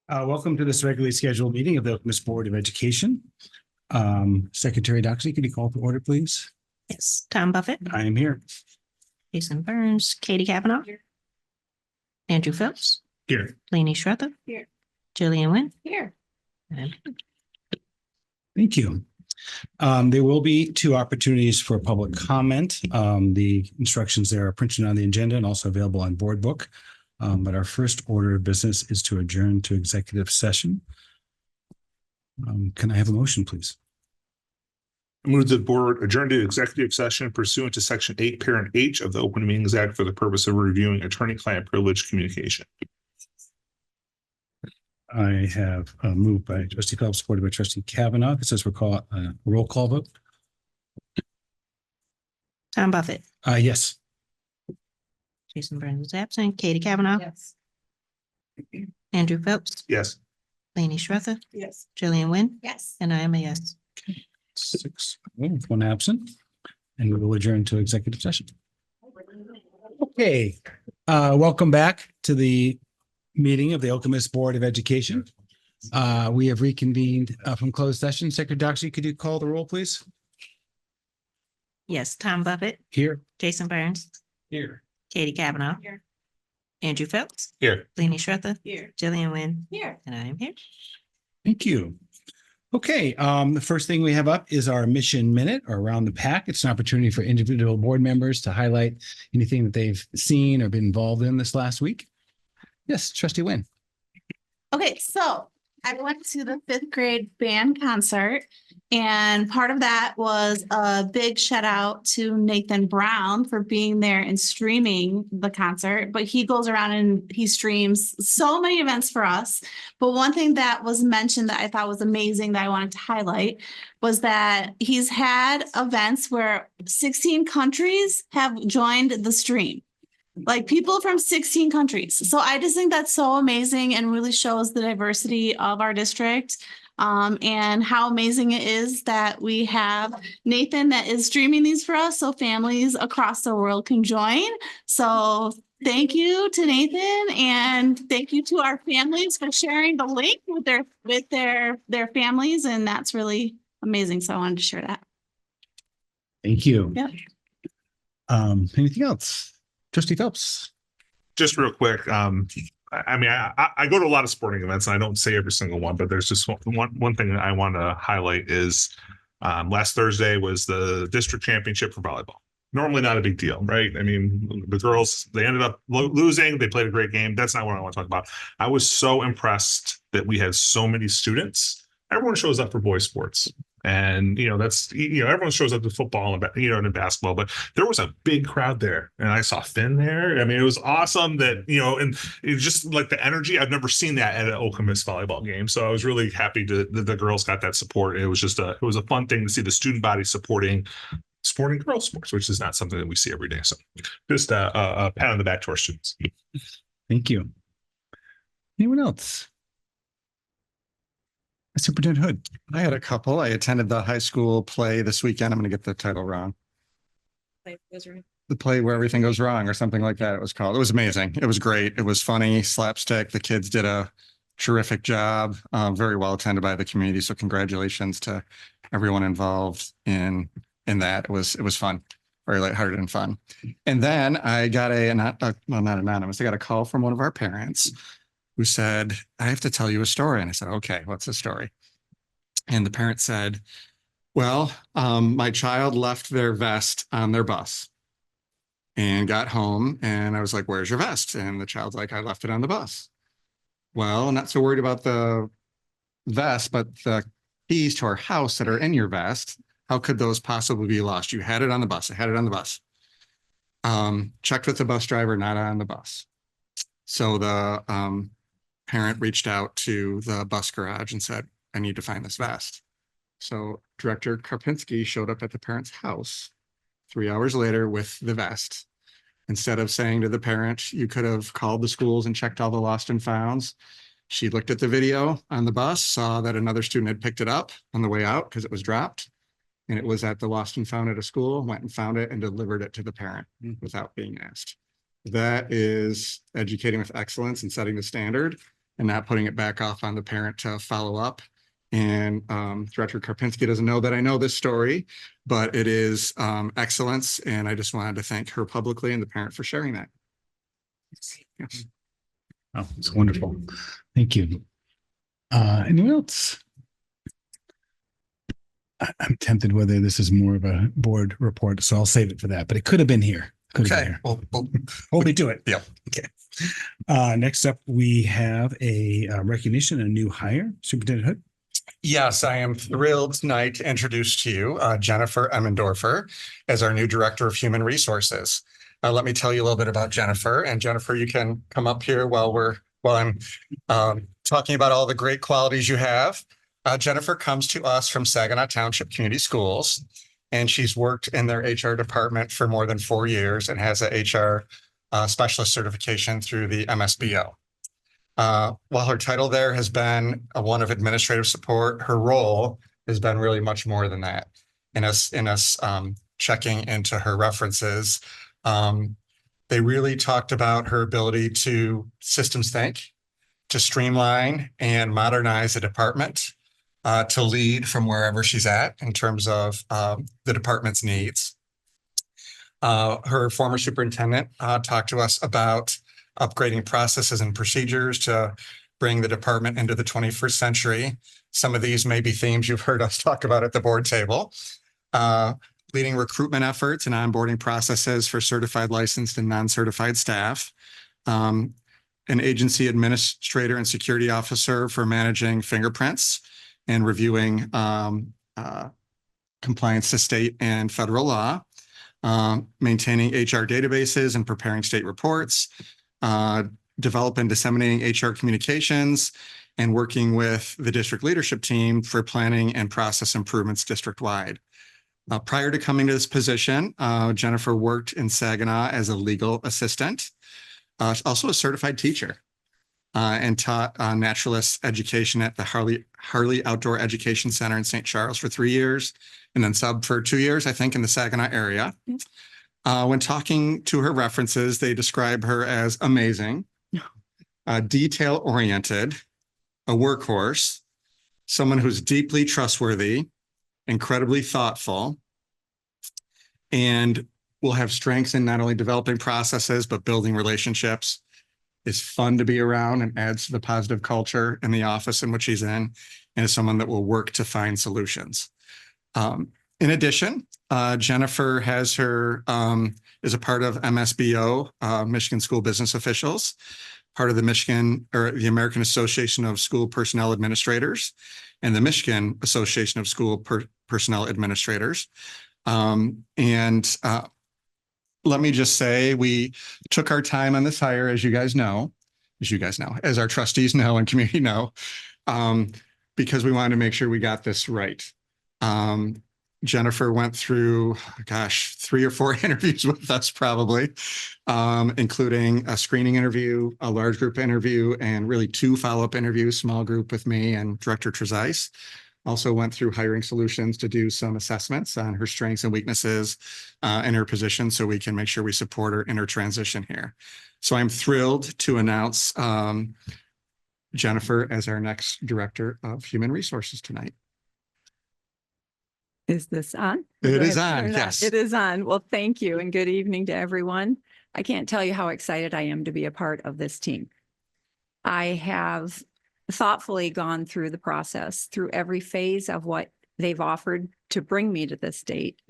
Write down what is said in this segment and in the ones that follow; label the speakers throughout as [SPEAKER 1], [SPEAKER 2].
[SPEAKER 1] Welcome to this regularly scheduled meeting of the Okemos Board of Education. Secretary Doxey, could you call to order, please?
[SPEAKER 2] Yes, Tom Buffett,
[SPEAKER 1] I am here.
[SPEAKER 2] Jason Burns, Katie Kavanaugh. Andrew Phelps,
[SPEAKER 1] Here.
[SPEAKER 2] Lainey Schroeder.
[SPEAKER 3] Here.
[SPEAKER 2] Jillian Wynn.
[SPEAKER 3] Here.
[SPEAKER 2] And
[SPEAKER 1] Thank you. There will be two opportunities for public comment. The instructions there are printed on the agenda and also available on Board Book. But our first order of business is to adjourn to executive session. Can I have a motion, please?
[SPEAKER 4] I move the board adjourn to executive session pursuant to Section 8, Parent H of the Open Meetings Act for the purpose of reviewing attorney-client privilege communication.
[SPEAKER 1] I have moved by Trustee Phelps, supported by Trustee Kavanaugh. It says we'll call a roll call vote.
[SPEAKER 2] Tom Buffett,
[SPEAKER 1] Yes.
[SPEAKER 2] Jason Burns is absent, Katie Kavanaugh.
[SPEAKER 3] Yes.
[SPEAKER 2] Andrew Phelps,
[SPEAKER 4] Yes.
[SPEAKER 2] Lainey Schroeder,
[SPEAKER 3] Yes.
[SPEAKER 2] Jillian Wynn,
[SPEAKER 3] Yes.
[SPEAKER 2] and I am a yes.
[SPEAKER 1] 6, with one absent, and we will adjourn to executive session. Okay, welcome back to the meeting of the Okemos Board of Education. We have reconvened from closed session. Secretary Doxey, could you call the roll, please?
[SPEAKER 2] Yes, Tom Buffett,
[SPEAKER 1] Here.
[SPEAKER 2] Jason Burns,
[SPEAKER 1] Here.
[SPEAKER 2] Katie Kavanaugh.
[SPEAKER 3] Here.
[SPEAKER 2] Andrew Phelps.
[SPEAKER 4] Here.
[SPEAKER 2] Lainey Schroeder,
[SPEAKER 3] Here.
[SPEAKER 2] Jillian Wynn,
[SPEAKER 3] Here.
[SPEAKER 2] and I am here.
[SPEAKER 1] Thank you. Okay, the first thing we have up is our mission minute or around the pack. It's an opportunity for individual board members to highlight anything that they've seen or been involved in this last week. Yes, Trustee Wynn.
[SPEAKER 3] Okay, so I went to the 5th grade band concert, and part of that was a big shout out to Nathan Brown for being there and streaming the concert. But he goes around and he streams so many events for us. But one thing that was mentioned that I thought was amazing that I wanted to highlight was that he's had events where 16 countries have joined the stream. Like people from 16 countries. So I just think that's so amazing and really shows the diversity of our district, and how amazing it is that we have Nathan that is streaming these for us so families across the world can join. So thank you to Nathan, and thank you to our families for sharing the link with their families, and that's really amazing. So I wanted to share that.
[SPEAKER 1] Thank you.
[SPEAKER 3] Yep.
[SPEAKER 1] Anything else? Trustee Phelps.
[SPEAKER 4] Just real quick. I go to a lot of sporting events and I don't say every single one, but there's just one thing that I want to highlight is last Thursday was the district championship for volleyball. Normally not a big deal, right? I mean, the girls, they ended up losing. They played a great game. That's not what I want to talk about. I was so impressed that we had so many students. Everyone shows up for boys sports. And, that's, everyone shows up to football and, and in basketball, but there was a big crowd there and I saw Finn there. I mean, it was awesome that, and it just like the energy, I've never seen that at an Okemos volleyball game. So I was really happy that the girls got that support. It was just it was a fun thing to see the student body supporting girls sports, which is not something that we see every day. So just a pat on the back to our students.
[SPEAKER 1] Thank you. Anyone else? Superintendent Hood.
[SPEAKER 5] I had a couple. I attended the high school play this weekend. I'm going to get the title wrong. The play where everything goes wrong or something like that. It was called. It was amazing. It was great. It was funny, slapstick. The kids did a terrific job. Very well attended by the community. So congratulations to everyone involved in that. It was fun, very lighthearted and fun. And then I got not anonymous. I got a call from one of our parents who said, I have to tell you a story. And I said, okay, what's the story? And the parent said, well, my child left their vest on their bus and got home. And I was like, where's your vest? And the child's like, I left it on the bus. Well, I'm not so worried about the vest, but the keys to our house that are in your vest, how could those possibly be lost? You had it on the bus. I had it on the bus. Checked with the bus driver, not on the bus. So the parent reached out to the bus garage and said, I need to find this vest. So Director Karpinski showed up at the parent's house 3 hours later with the vest. Instead of saying to the parent, you could have called the schools and checked all the lost and founds. She looked at the video on the bus, saw that another student had picked it up on the way out because it was dropped. And it was at the lost and found at a school, went and found it and delivered it to the parent without being asked. That is educating with excellence and setting the standard. and not putting it back off on the parent to follow up. And Director Karpinski doesn't know that I know this story, but it is excellence. And I just wanted to thank her publicly and the parent for sharing that. Yes.
[SPEAKER 1] Oh, it's wonderful. Thank you. Anyone else? I'm tempted whether this is more of a board report, so I'll save it for that, but it could have been here. Could have been here.
[SPEAKER 5] Well,
[SPEAKER 1] Hold me to it.
[SPEAKER 5] yeah.
[SPEAKER 1] Okay. Next up, we have a recognition, a new hire, Superintendent Hood.
[SPEAKER 5] Yes, I am thrilled tonight to introduce to you Jennifer Emmendorfer as our new Director of Human Resources. Let me tell you a little bit about Jennifer. And Jennifer, you can come up here while I'm talking about all the great qualities you have. Jennifer comes to us from Saginaw Township Community Schools, and she's worked in their HR department for more than 4 years and has a HR specialist certification through the MSBO. While her title there has been one of administrative support, her role has been really much more than that. In us checking into her references, they really talked about her ability to systems think, to streamline and modernize the department, to lead from wherever she's at in terms of the department's needs. Her former superintendent talked to us about upgrading processes and procedures to bring the department into the 21st century. Some of these may be themes you've heard us talk about at the board table. Leading recruitment efforts and onboarding processes for certified, licensed, and non-certified staff. An agency administrator and security officer for managing fingerprints and reviewing compliance to state and federal law. Maintaining HR databases and preparing state reports. Develop and disseminating HR communications, and working with the district leadership team for planning and process improvements district-wide. Prior to coming to this position, Jennifer worked in Saginaw as a legal assistant, also a certified teacher, and taught naturalist education at the Harley Outdoor Education Center in St. Charles for 3 years, and then sub for 2 years, I think, in the Saginaw area. When talking to her references, they describe her as amazing, detail-oriented, a workhorse, someone who's deeply trustworthy, incredibly thoughtful, and will have strengths in not only developing processes, but building relationships. Is fun to be around and adds to the positive culture in the office in which she's in, and is someone that will work to find solutions. In addition, Jennifer has is a part of MSBO, Michigan School Business Officials, part of the American Association of School Personnel Administrators, and the Michigan Association of School Personnel Administrators. Let me just say, we took our time on this hire, as our trustees know and community know, because we wanted to make sure we got this right. Jennifer went through, 3 or 4 interviews with us probably, including a screening interview, a large group interview, and really 2 follow-up interviews, small group with me and Director Trezise. Also went through Hiring Solutions to do some assessments on her strengths and weaknesses in her position, so we can make sure we support her in her transition here. So I'm thrilled to announce Jennifer as our next Director of Human Resources tonight.
[SPEAKER 6] Is this on?
[SPEAKER 5] It is on, yes.
[SPEAKER 6] It is on. Well, thank you and good evening to everyone. I can't tell you how excited I am to be a part of this team. I have thoughtfully gone through the process, through every phase of what they've offered to bring me to this date.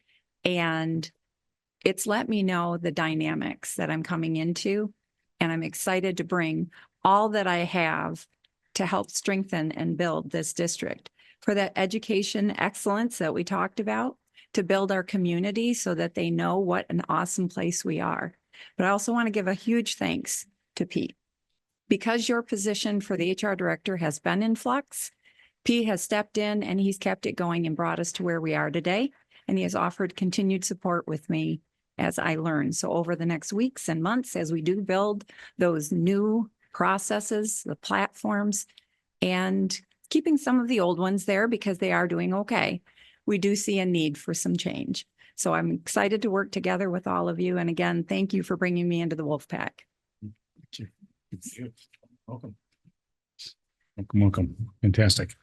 [SPEAKER 6] And it's let me know the dynamics that I'm coming into. And I'm excited to bring all that I have to help strengthen and build this district. For that education excellence that we talked about, to build our community so that they know what an awesome place we are. But I also want to give a huge thanks to Pete. Because your position for the HR director has been in flux, Pete has stepped in and he's kept it going and brought us to where we are today. And he has offered continued support with me as I learn. So over the next weeks and months, as we do build those new processes, the platforms, and keeping some of the old ones there because they are doing okay, we do see a need for some change. So I'm excited to work together with all of you. And again, thank you for bringing me into the Wolf Pack.
[SPEAKER 1] Thank you. Welcome. Welcome, welcome. Fantastic.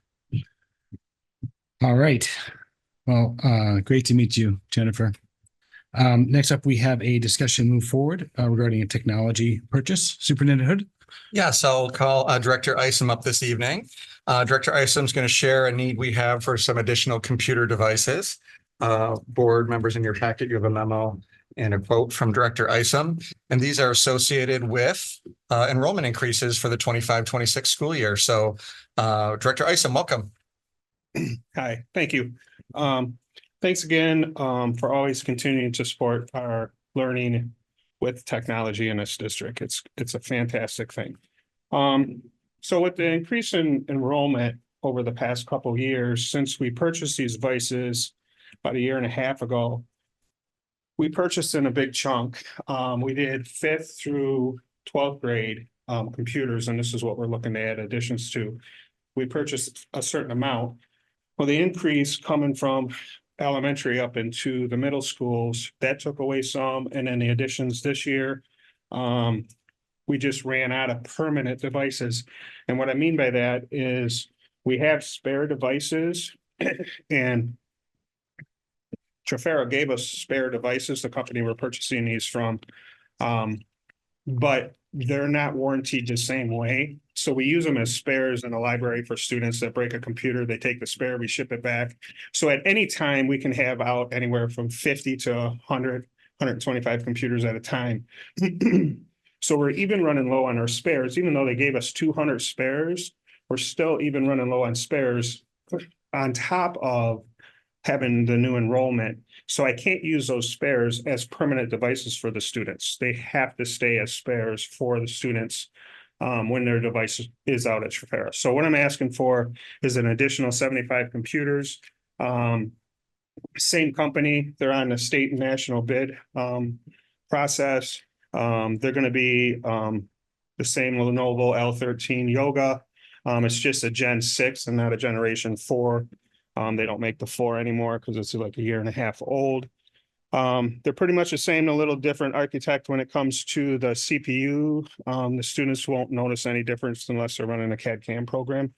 [SPEAKER 1] All right. Well, great to meet you, Jennifer. Next up, we have a discussion move forward regarding a technology purchase. Superintendent Hood?
[SPEAKER 5] Yes, I'll call Director Isom up this evening. Director Isom is going to share a need we have for some additional computer devices. Board members, in your packet, you have a memo and a quote from Director Isom. And these are associated with enrollment increases for the 25-26 school year. So Director Isom, welcome.
[SPEAKER 7] Hi, thank you. Thanks again for always continuing to support our learning with technology in this district. It's a fantastic thing. So with the increase in enrollment over the past couple of years, since we purchased these devices about a year and a half ago, we purchased in a big chunk. We did 5th through 12th grade computers, and this is what we're looking to add additions to. We purchased a certain amount. Well, the increase coming from elementary up into the middle schools, that took away some, and then the additions this year. We just ran out of permanent devices. And what I mean by that is we have spare devices and Trafera gave us spare devices, the company we're purchasing these from. But they're not warranted the same way. So we use them as spares in the library for students that break a computer. They take the spare, we ship it back. So at any time, we can have out anywhere from 50 to 100, 125 computers at a time. So we're even running low on our spares, even though they gave us 200 spares, we're still even running low on spares on top of having the new enrollment. So I can't use those spares as permanent devices for the students. They have to stay as spares for the students when their device is out at Trafera. So what I'm asking for is an additional 75 computers. Same company, they're on the state and national bid process. They're going to be the same Lenovo L13 Yoga. It's just a Gen 6 and not a Generation 4. They don't make the 4 anymore because it's like a year and a half old. They're pretty much the same, a little different architect when it comes to the CPU. The students won't notice any difference unless they're running a CAD/CAM program.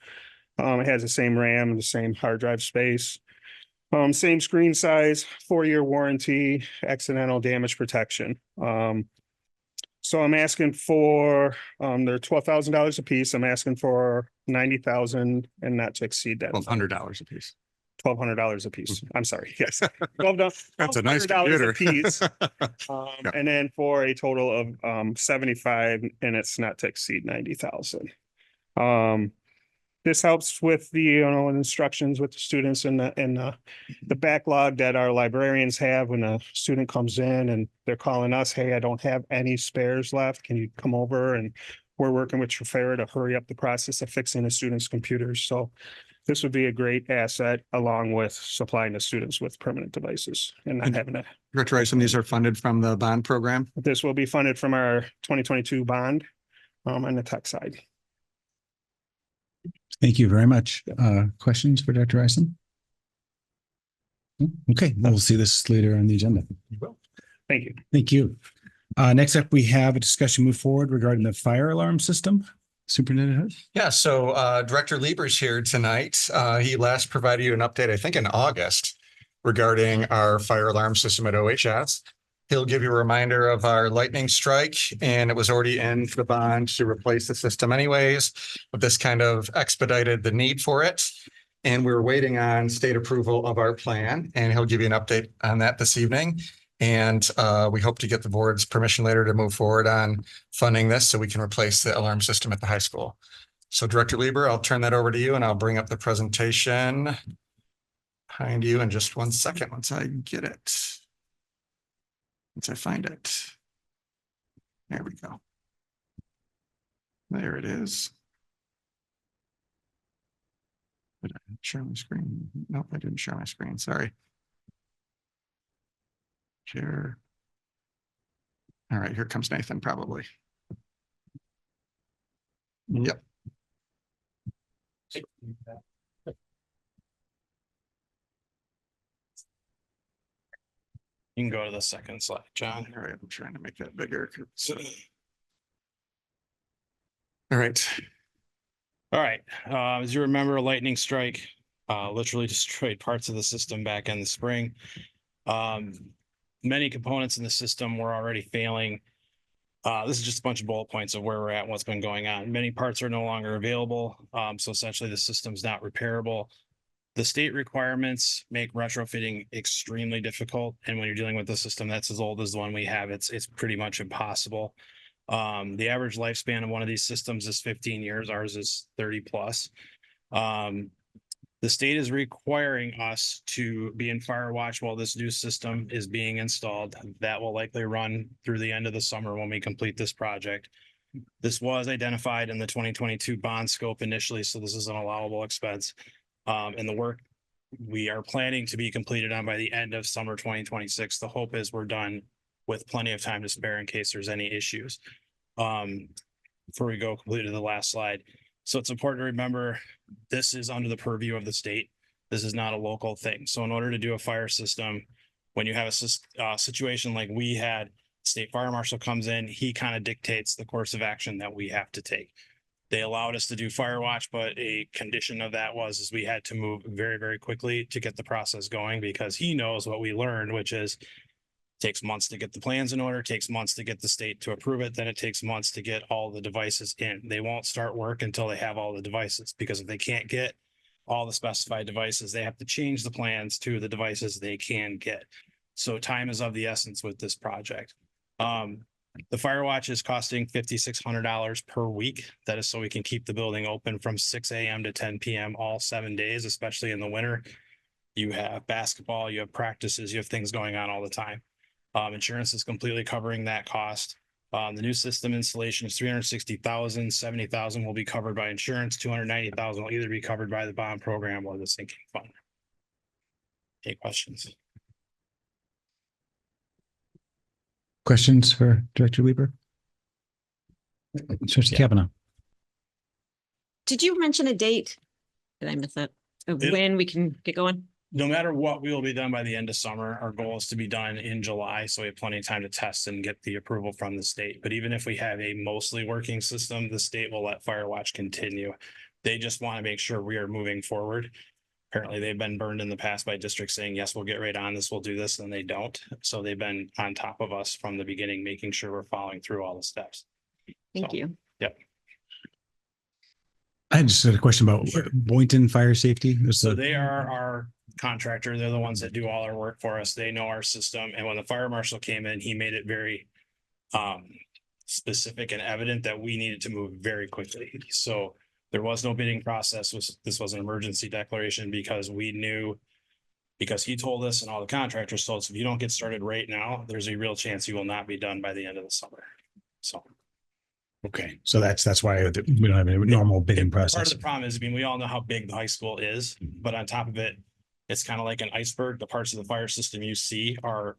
[SPEAKER 7] It has the same RAM and the same hard drive space. Same screen size, 4-year warranty, accidental damage protection. So I'm asking for, they're $12,000 a piece. I'm asking for $90,000 and not to exceed that.
[SPEAKER 5] $1,200 a piece.
[SPEAKER 7] $1,200 a piece. I'm sorry. Yes.
[SPEAKER 5] That's a nice
[SPEAKER 7] $1,200
[SPEAKER 5] computer.
[SPEAKER 7] a piece. And then for a total of 75, and it's not to exceed 90,000. This helps with the instructions with the students and the backlog that our librarians have when a student comes in and they're calling us, hey, I don't have any spares left. Can you come over? And we're working with Trafera to hurry up the process of fixing the students' computers. So this would be a great asset along with supplying the students with permanent devices and not having to.
[SPEAKER 5] Director Isom, these are funded from the bond program.
[SPEAKER 7] This will be funded from our 2022 bond on the tech side.
[SPEAKER 1] Thank you very much. Questions for Dr. Isom? Okay, we'll see this later on the agenda.
[SPEAKER 7] Thank you.
[SPEAKER 1] Thank you. Next up, we have a discussion move forward regarding the fire alarm system. Superintendent Hood?
[SPEAKER 5] Yeah, so Director Lieber's here tonight. He last provided you an update, I think in August, regarding our fire alarm system at OHS. He'll give you a reminder of our lightning strike, and it was already in the bond to replace the system anyways, but this kind of expedited the need for it. And we're waiting on state approval of our plan, and he'll give you an update on that this evening. And we hope to get the board's permission later to move forward on funding this so we can replace the alarm system at the high school. So Director Lieber, I'll turn that over to you and I'll bring up the presentation behind you in just 1 second once I get it. Once I find it. There we go. There it is. Did I share my screen? Nope, I didn't share my screen. Sorry. Share. All right, here comes Nathan probably. Yep.
[SPEAKER 8] You can go to the second slide, John.
[SPEAKER 5] All right, I'm trying to make that bigger. All right.
[SPEAKER 8] All right, as you remember, lightning strike literally destroyed parts of the system back in the spring. Many components in the system were already failing. This is just a bunch of bullet points of where we're at and what's been going on. Many parts are no longer available. So essentially the system's not repairable. The state requirements make retrofitting extremely difficult. And when you're dealing with a system that's as old as the one we have, it's pretty much impossible. The average lifespan of one of these systems is 15 years. Ours is 30 plus. The state is requiring us to be in fire watch while this new system is being installed. That will likely run through the end of the summer when we complete this project. This was identified in the 2022 bond scope initially, so this is an allowable expense. And the work we are planning to be completed on by the end of summer 2026. The hope is we're done with plenty of time to spare in case there's any issues. Before we go completely to the last slide. So it's important to remember, this is under the purview of the state. This is not a local thing. So in order to do a fire system, when you have a situation like we had, state fire marshal comes in, he kind of dictates the course of action that we have to take. They allowed us to do fire watch, but a condition of that was we had to move very, very quickly to get the process going, because he knows what we learned, which is takes months to get the plans in order, takes months to get the state to approve it, then it takes months to get all the devices in. They won't start work until they have all the devices, because if they can't get all the specified devices, they have to change the plans to the devices they can get. So time is of the essence with this project. The fire watch is costing $5,600 per week. That is so we can keep the building open from 6 a.m. to 10 p.m. all 7 days, especially in the winter. You have basketball, you have practices, you have things going on all the time. Insurance is completely covering that cost. The new system installation is $360,000, $70,000 will be covered by insurance, $290,000 will either be covered by the bond program or the sinking fund. Any questions?
[SPEAKER 1] Questions for Director Weaver? Trustee Kavanaugh.
[SPEAKER 2] Did you mention a date? Did I miss that? Of when we can get going?
[SPEAKER 8] No matter what, we will be done by the end of summer. Our goal is to be done in July, so we have plenty of time to test and get the approval from the state. But even if we have a mostly working system, the state will let fire watch continue. They just want to make sure we are moving forward. Apparently, they've been burned in the past by districts saying, yes, we'll get right on this, we'll do this, and they don't. So they've been on top of us from the beginning, making sure we're following through all the steps.
[SPEAKER 2] Thank you.
[SPEAKER 8] Yep.
[SPEAKER 1] I just had a question about Boynton Fire Safety.
[SPEAKER 8] So they are our contractor. They're the ones that do all our work for us. They know our system. And when the fire marshal came in, he made it very specific and evident that we needed to move very quickly. So there was no bidding process. This was an emergency declaration because we knew, because he told us and all the contractors told us, if you don't get started right now, there's a real chance you will not be done by the end of the summer. So.
[SPEAKER 1] Okay, so that's why we don't have a normal bidding
[SPEAKER 8] Part
[SPEAKER 1] process.
[SPEAKER 8] of the problem is, I mean, we all know how big the high school is, but on top of it, it's kind of like an iceberg. The parts of the fire system you see are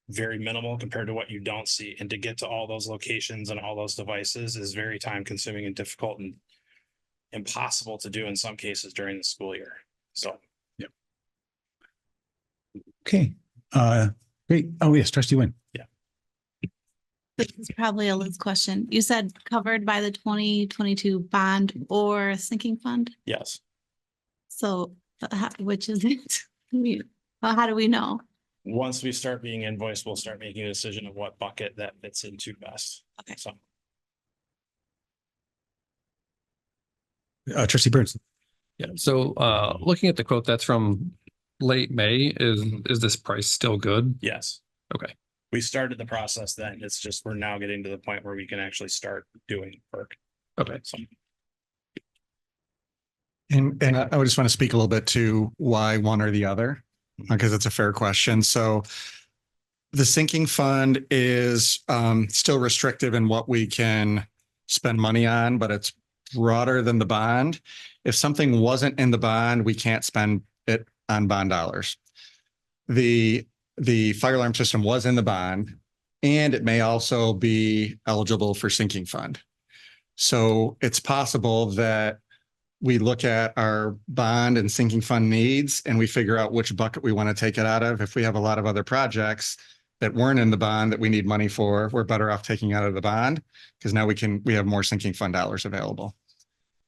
[SPEAKER 8] very minimal compared to what you don't see. And to get to all those locations and all those devices is very time consuming and difficult and impossible to do in some cases during the school year. So.
[SPEAKER 1] Yep. Okay, great. Oh, yes, Trustee Wynn.
[SPEAKER 3] This is probably a Liz question. You said covered by the 2022 bond or sinking fund.
[SPEAKER 8] Yes.
[SPEAKER 3] So which is it? How do we know?
[SPEAKER 8] Once we start being invoiced, we'll start making a decision of what bucket that fits into best.
[SPEAKER 3] Okay.
[SPEAKER 8] So.
[SPEAKER 1] Trustee Burns.
[SPEAKER 9] Yeah, so looking at the quote, that's from late May. Is this price still good?
[SPEAKER 8] Yes.
[SPEAKER 9] Okay.
[SPEAKER 8] We started the process then. It's just, we're now getting to the point where we can actually start doing work.
[SPEAKER 9] Okay.
[SPEAKER 8] So.
[SPEAKER 5] And I would just want to speak a little bit to why one or the other, because it's a fair question. So the sinking fund is still restrictive in what we can spend money on, but it's broader than the bond. If something wasn't in the bond, we can't spend it on bond dollars. The fire alarm system was in the bond, and it may also be eligible for sinking fund. So it's possible that we look at our bond and sinking fund needs and we figure out which bucket we want to take it out of. If we have a lot of other projects that weren't in the bond that we need money for, we're better off taking out of the bond because now we have more sinking fund dollars available.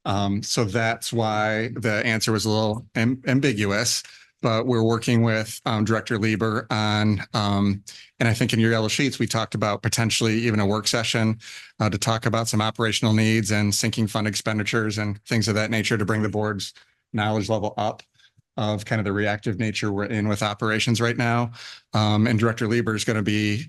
[SPEAKER 5] So that's why the answer was a little ambiguous. But we're working with Director Lieber on, and I think in your yellow sheets, we talked about potentially even a work session to talk about some operational needs and sinking fund expenditures and things of that nature to bring the board's knowledge level up of kind of the reactive nature we're in with operations right now. And Director Lieber is going to be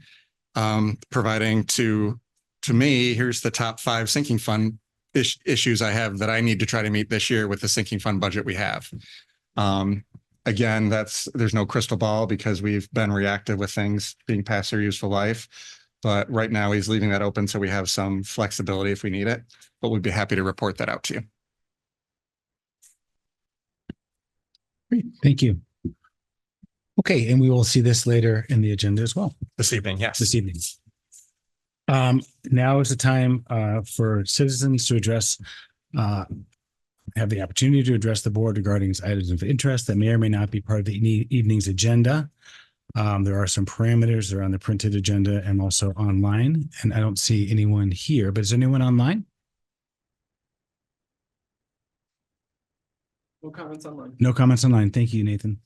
[SPEAKER 5] providing to me, here's the top 5 sinking fund issues I have that I need to try to meet this year with the sinking fund budget we have. Again, there's no crystal ball because we've been reactive with things being past their useful life. But right now he's leaving that open so we have some flexibility if we need it, but we'd be happy to report that out to you.
[SPEAKER 1] Great, thank you. Okay, and we will see this later in the agenda as well
[SPEAKER 5] This evening, yes.
[SPEAKER 1] this evening. Now is the time for citizens to address, have the opportunity to address the board regarding items of interest that may or may not be part of the evening's agenda. There are some parameters that are on the printed agenda and also online, and I don't see anyone here, but is anyone online?
[SPEAKER 9] No comments online.
[SPEAKER 1] No comments online. Thank you, Nathan.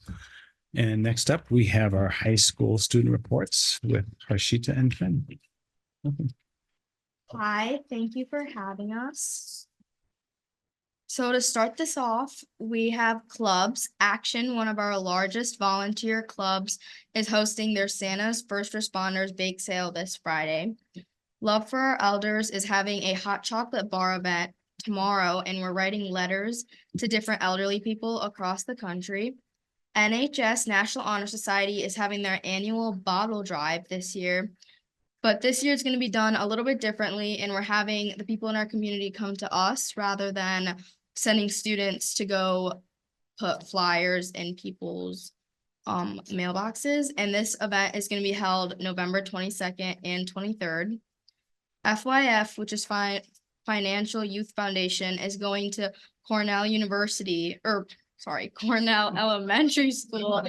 [SPEAKER 1] And next up, we have our high school student reports with Harshita and Finn.
[SPEAKER 10] Hi, thank you for having us. So to start this off, we have clubs. Action, one of our largest volunteer clubs, is hosting their Santa's First Responders Bake Sale this Friday. Love for Our Elders is having a hot chocolate bar event tomorrow, and we're writing letters to different elderly people across the country. NHS National Honor Society is having their annual bottle drive this year. But this year it's going to be done a little bit differently, and we're having the people in our community come to us rather than sending students to go put flyers in people's mailboxes. And this event is going to be held November 22nd and 23rd. FYF, which is Financial Youth Foundation, is going to Cornell Elementary School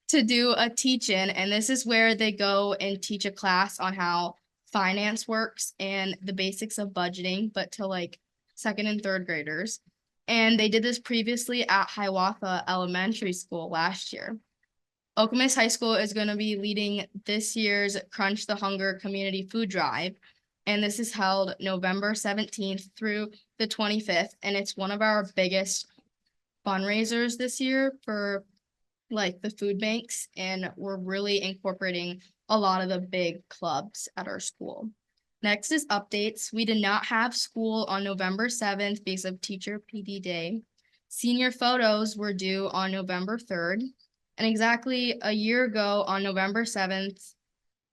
[SPEAKER 10] to do a teach-in, and this is where they go and teach a class on how finance works and the basics of budgeting, but to like 2nd and 3rd graders. And they did this previously at Hiawatha Elementary School last year. Okemos High School is going to be leading this year's Crunch the Hunger Community Food Drive, and this is held November 17th through the 25th, and it's one of our biggest fundraisers this year for like the food banks, and we're really incorporating a lot of the big clubs at our school. Next is updates. We did not have school on November 7th because of Teacher PD Day. Senior photos were due on November 3rd, and exactly a year ago on November 7th,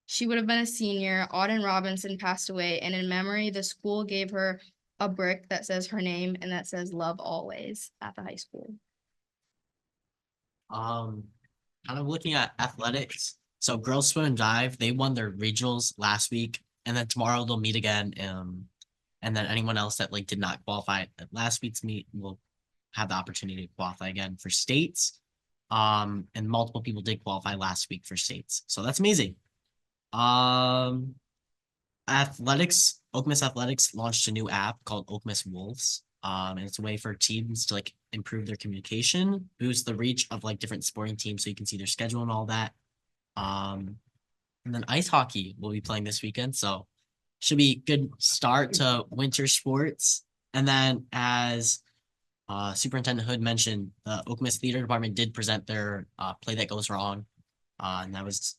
[SPEAKER 10] she would have been a senior. Auden Robinson passed away, and in memory, the school gave her a brick that says her name and that says "Love Always" at the high school.
[SPEAKER 11] Kind of looking at athletics. So girls swim and dive, they won their regionals last week, and then tomorrow they'll meet again. And then anyone else that like did not qualify at last week's meet will have the opportunity to qualify again for states. And multiple people did qualify last week for states, so that's amazing. Athletics, Okemos Athletics launched a new app called Okemos Wolves. And it's a way for teams to like improve their communication, boost the reach of like different sporting teams so you can see their schedule and all that. And then ice hockey will be playing this weekend, so should be good start to winter sports. And then as Superintendent Hood mentioned, the Okemos Theater Department did present their Play That Goes Wrong. And that was,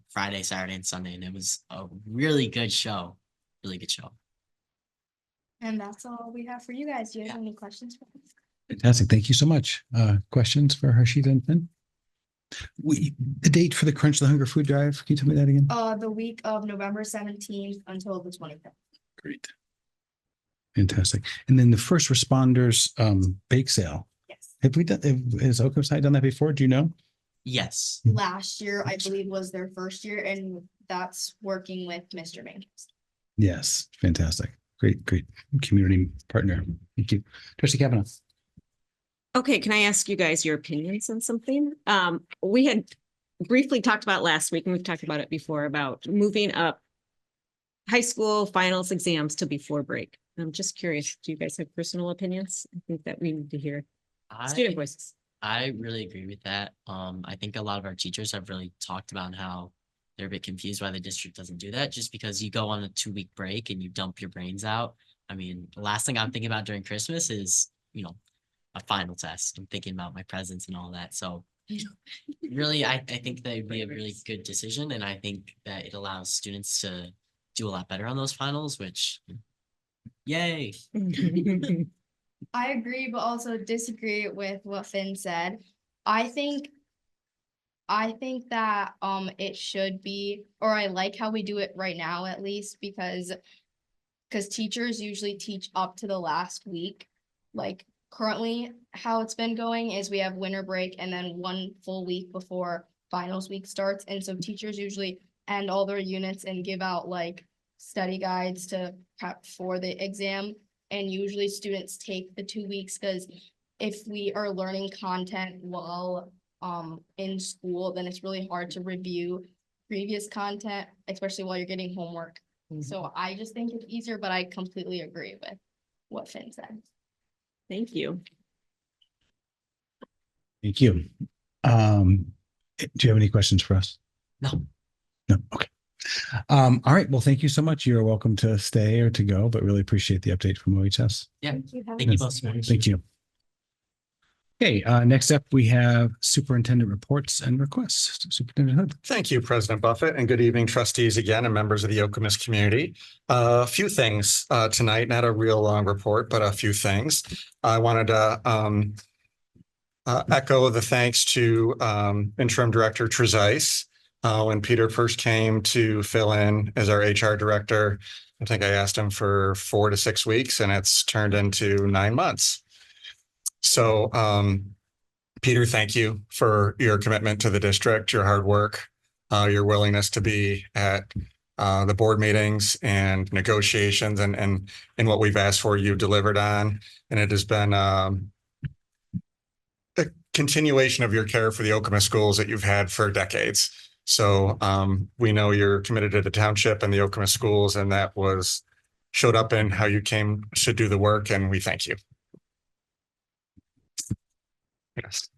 [SPEAKER 11] Friday, Saturday, and Sunday, and it was a really good show. Really good show.
[SPEAKER 10] And that's all we have for you guys. Do you have any questions for us?
[SPEAKER 1] Fantastic. Thank you so much. Questions for Harshita and Finn? The date for the Crunch the Hunger Food Drive, can you tell me that again?
[SPEAKER 10] The week of November 17th until the 25th.
[SPEAKER 1] Great. Fantastic. And then the First Responders bake sale.
[SPEAKER 10] Yes.
[SPEAKER 1] Have we done, has Okemos High done that before? Do you know?
[SPEAKER 11] Yes.
[SPEAKER 10] Last year, I believe, was their first year, and that's working with Mr. Mankins.
[SPEAKER 1] Yes. Fantastic. Great community partner. Thank you. Trustee Kavanaugh.
[SPEAKER 2] Okay, can I ask you guys your opinions on something? We had briefly talked about last week, and we've talked about it before, about moving up high school finals exams to before break. I'm just curious, do you guys have personal opinions? I think that we need to hear student voices.
[SPEAKER 11] I really agree with that. I think a lot of our teachers have really talked about how they're a bit confused why the district doesn't do that, just because you go on a 2-week break and you dump your brains out. I mean, the last thing I'm thinking about during Christmas is, a final test. I'm thinking about my presents and all that. So really, I think that would be a really good decision. And I think that it allows students to do a lot better on those finals, which, yay.
[SPEAKER 10] I agree, but also disagree with what Finn said. I think that it should be, or I like how we do it right now at least, because teachers usually teach up to the last week. Like currently how it's been going is we have winter break and then 1 full week before finals week starts. And so teachers usually end all their units and give out like study guides to prep for the exam. And usually students take the 2 weeks, because if we are learning content while in school, then it's really hard to review previous content, especially while you're getting homework. So I just think it's easier, but I completely agree with what Finn said.
[SPEAKER 2] Thank you.
[SPEAKER 1] Thank you. Do you have any questions for us?
[SPEAKER 11] No.
[SPEAKER 1] No. Okay. All right. Well, thank you so much. You're welcome to stay or to go, but really appreciate the update from OHS.
[SPEAKER 11] Yeah.
[SPEAKER 10] Thank you.
[SPEAKER 11] Thank you both so much.
[SPEAKER 1] Thank you. Okay, next up, we have superintendent reports and requests. Superintendent Hood.
[SPEAKER 5] Thank you, President Buffett, and good evening, trustees again, and members of the Okemos community. A few things tonight, not a real long report, but a few things. I wanted to echo the thanks to Interim Director Trezise. When Peter first came to fill in as our HR director, I think I asked him for 4 to 6 weeks, and it's turned into 9 months. So, Peter, thank you for your commitment to the district, your hard work, your willingness to be at the board meetings and negotiations, and what we've asked for, you delivered on. And it has been a continuation of your care for the Okemos schools that you've had for decades. So we know you're committed to the township and the Okemos schools, and that showed up in how you came to do the work, and we thank you. Yes.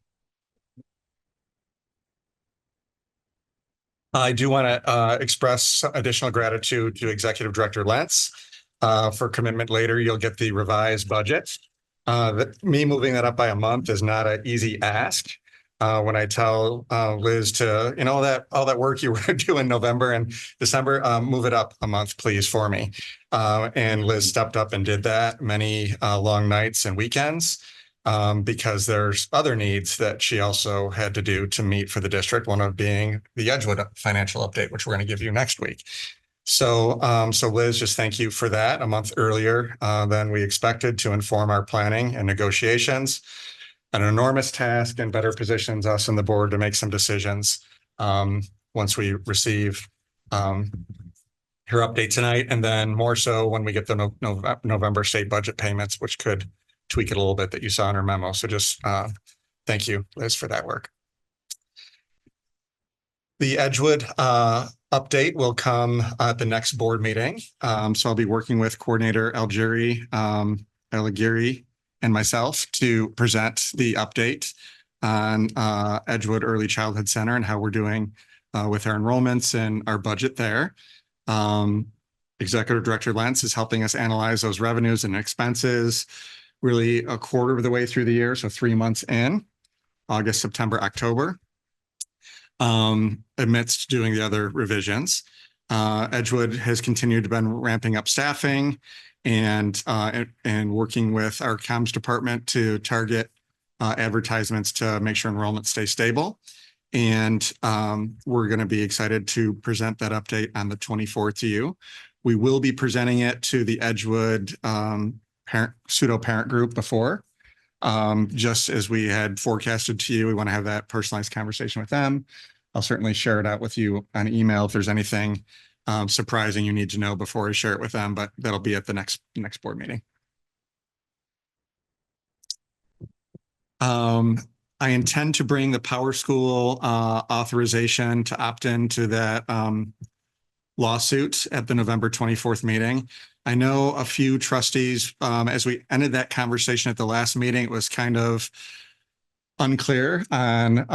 [SPEAKER 5] I do want to express additional gratitude to Executive Director Lentz for commitment. Later, you'll get the revised budget. Me moving that up by a month is not an easy ask. When I tell Liz to, all that work you were doing in November and December, move it up a month, please, for me. And Liz stepped up and did that, many long nights and weekends. Because there's other needs that she also had to do to meet for the district, one of being the Edgewood financial update, which we're going to give you next week. So Liz, just thank you for that a month earlier than we expected to inform our planning and negotiations. An enormous task, and better positions us and the board to make some decisions once we receive her update tonight, and then more so when we get the November state budget payments, which could tweak it a little bit, that you saw in our memo. So just thank you, Liz, for that work. The Edgewood update will come at the next board meeting. So I'll be working with Coordinator Algiri, and myself to present the update on Edgewood Early Childhood Center and how we're doing with our enrollments and our budget there. Executive Director Lentz is helping us analyze those revenues and expenses really a quarter of the way through the year. So 3 months in, August, September, October, amidst doing the other revisions. Edgewood has continued to been ramping up staffing and working with our comms department to target advertisements to make sure enrollment stays stable. And we're going to be excited to present that update on the 24th to you. We will be presenting it to the Edgewood pseudo parent group before, just as we had forecasted to you. We want to have that personalized conversation with them. I'll certainly share it out with you on email if there's anything surprising you need to know before I share it with them, but that'll be at the next board meeting. I intend to bring the Power School authorization to opt into that lawsuit at the November 24th meeting. I know a few trustees, as we ended that conversation at the last meeting, it was kind of unclear on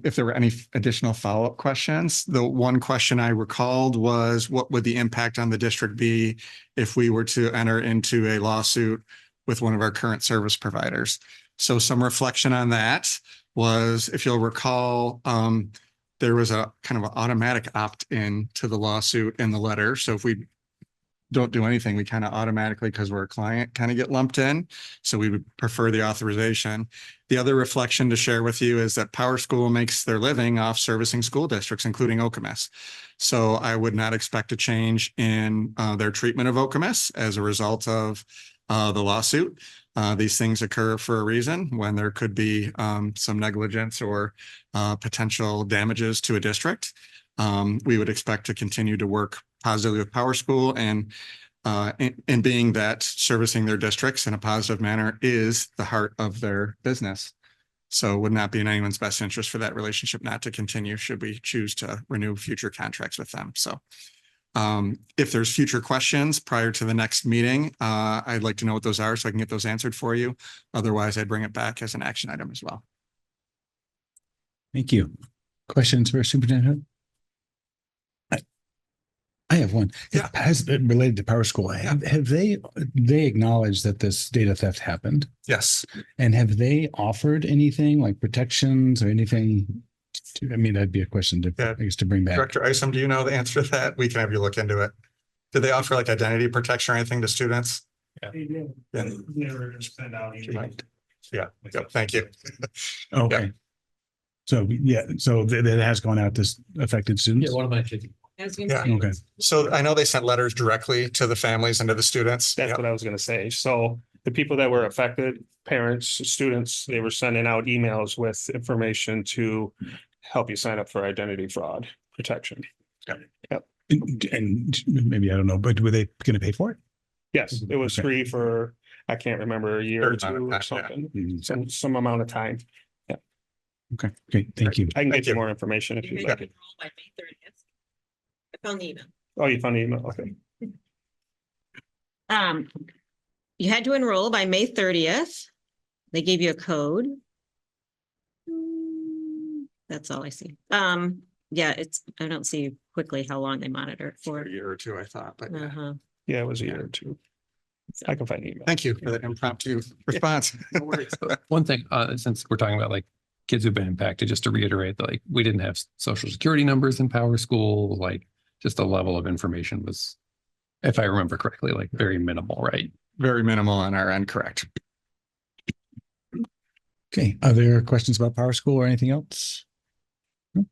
[SPEAKER 5] if there were any additional follow-up questions. The one question I recalled was, what would the impact on the district be if we were to enter into a lawsuit with one of our current service providers? So some reflection on that was, if you'll recall, there was a kind of an automatic opt-in to the lawsuit in the letter. So if we don't do anything, we kind of automatically, because we're a client, kind of get lumped in. So we would prefer the authorization. The other reflection to share with you is that Power School makes their living off servicing school districts, including Okemos. So I would not expect a change in their treatment of Okemos as a result of the lawsuit. These things occur for a reason when there could be some negligence or potential damages to a district. We would expect to continue to work positively with Power School, and being that servicing their districts in a positive manner is the heart of their business. So it would not be in anyone's best interest for that relationship not to continue should we choose to renew future contracts with them. So if there's future questions prior to the next meeting, I'd like to know what those are so I can get those answered for you. Otherwise, I'd bring it back as an action item as well.
[SPEAKER 1] Thank you. Questions for Superintendent? I have one.
[SPEAKER 5] Yeah.
[SPEAKER 1] Has been related to Power School. Have they acknowledged that this data theft happened?
[SPEAKER 5] Yes.
[SPEAKER 1] And have they offered anything like protections or anything? I mean, that'd be a question to,
[SPEAKER 5] Yeah.
[SPEAKER 1] I guess, to bring back.
[SPEAKER 5] Director Isom, do you know the answer to that? We can have you look into it. Did they offer like identity protection or anything to students?
[SPEAKER 7] They did.
[SPEAKER 5] Yeah.
[SPEAKER 7] Never send out email.
[SPEAKER 5] Yeah. Yep. Thank you.
[SPEAKER 1] Okay. So, yeah, so that has gone out to affected students?
[SPEAKER 9] one of my kids.
[SPEAKER 5] Yeah.
[SPEAKER 1] Okay.
[SPEAKER 5] So I know they sent letters directly to the families and to the students.
[SPEAKER 7] That's
[SPEAKER 5] Yep.
[SPEAKER 7] what I was gonna say. So the people that were affected, parents, students, they were sending out emails with information to help you sign up for identity fraud protection.
[SPEAKER 1] And maybe, I don't know, but were they going to pay for it?
[SPEAKER 7] Yes, it was
[SPEAKER 1] Okay.
[SPEAKER 7] free for, I can't remember, a year or
[SPEAKER 5] Certain amount
[SPEAKER 7] two
[SPEAKER 5] of
[SPEAKER 7] or
[SPEAKER 5] time,
[SPEAKER 7] something, some amount of time.
[SPEAKER 1] Okay, great, thank you.
[SPEAKER 7] I can
[SPEAKER 5] Thank
[SPEAKER 7] get you
[SPEAKER 5] you.
[SPEAKER 7] more information if you'd
[SPEAKER 2] You
[SPEAKER 7] like.
[SPEAKER 2] can enroll by May 30th. I found the email.
[SPEAKER 7] Oh, you found the email, okay.
[SPEAKER 2] You had to enroll by May 30th. They gave you a code. That's all I see. Yeah, I don't see quickly how long they monitor it for.
[SPEAKER 5] A year or two, I thought, but yeah.
[SPEAKER 2] Uh-huh.
[SPEAKER 7] Yeah, it was a year or two. I can find the email.
[SPEAKER 5] Thank you for that impromptu response.
[SPEAKER 9] One thing, since we're talking about like kids who've been impacted, just to reiterate, like we didn't have social security numbers in Power School, like just the level of information was, if I remember correctly, like very minimal, right?
[SPEAKER 5] Very minimal on our end, correct?
[SPEAKER 1] Okay, are there questions about Power School or anything else? No?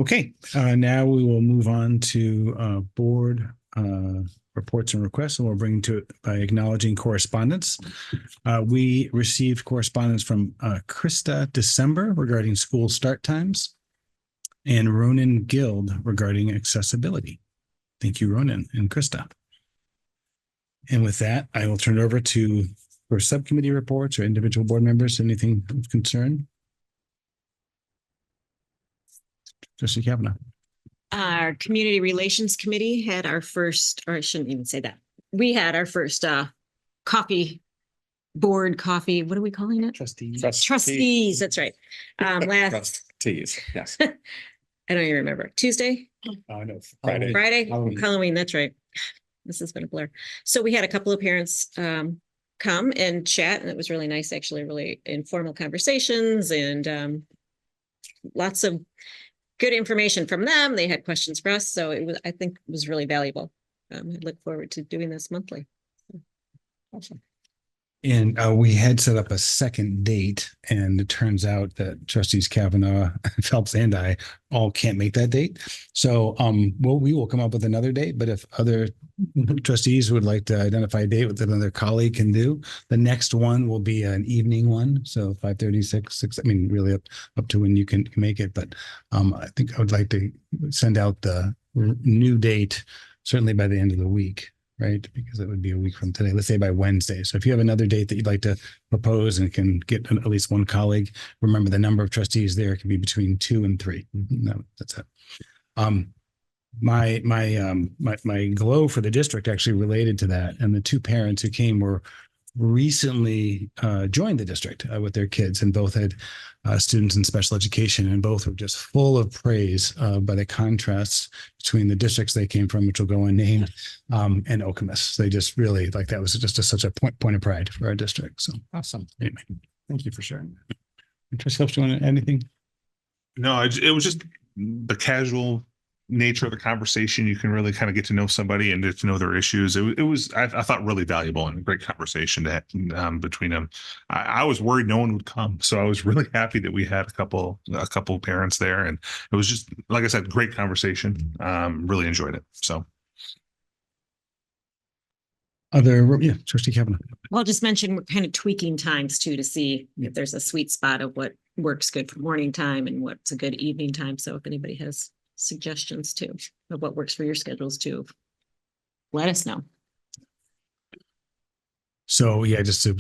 [SPEAKER 1] Okay, now we will move on to board reports and requests, and we'll bring to it by acknowledging correspondence. We received correspondence from Krista December regarding school start times and Ronan Guild regarding accessibility. Thank you, Ronan and Krista. And with that, I will turn it over to for subcommittee reports or individual board members, anything of concern? Trustee Kavanaugh.
[SPEAKER 2] Our Community Relations Committee had our first, or I shouldn't even say that. We had our first board coffee. What are we calling it?
[SPEAKER 1] Trustees.
[SPEAKER 2] Trustees, that's right. Last,
[SPEAKER 5] Trustees, yes.
[SPEAKER 2] I don't even remember. Tuesday?
[SPEAKER 1] No,
[SPEAKER 2] Friday?
[SPEAKER 1] Halloween.
[SPEAKER 2] Halloween, that's right. This has been a blur. So we had a couple of parents come and chat, and it was really nice, actually, really informal conversations and lots of good information from them. They had questions for us, so it was, I think it was really valuable. I look forward to doing this monthly. Awesome.
[SPEAKER 1] And we had set up a second date, and it turns out that trustees Kavanaugh, Phelps, and I all can't make that date. So we will come up with another date, but if other trustees would like to identify a date with another colleague can do, the next one will be an evening one. So 5:30, 6, I mean, really up to when you can make it. But I think I would like to send out the new date, certainly by the end of the week. Right, because it would be a week from today, let's say by Wednesday. So if you have another date that you'd like to propose and can get at least one colleague, remember the number of trustees there can be between 2 and 3. No, that's it. my glow for the district actually related to that. And the two parents who came were recently joined the district with their kids, and both had students in special education, and both were just full of praise by the contrast between the districts they came from, which will go unnamed, and Okemos. They just really like that was just such a point of pride for our district. So
[SPEAKER 5] Awesome.
[SPEAKER 1] anyway,
[SPEAKER 5] Thank you for sharing.
[SPEAKER 1] Trustee Phelps, do you want to add anything?
[SPEAKER 4] No, it was just the casual nature of the conversation. You can really kind of get to know somebody and get to know their issues. It was, I thought, really valuable and a great conversation to have, between them. I was worried no one would come, so I was really happy that we had a couple parents there, and it was just, like I said, great conversation. Really enjoyed it. So.
[SPEAKER 1] Trustee Kavanaugh.
[SPEAKER 2] Well, just mention we're kind of tweaking times too to see if there's a sweet spot of what works good for morning time and what's a good evening time. So if anybody has suggestions too of what works for your schedules too, let us know.
[SPEAKER 1] So yeah, just to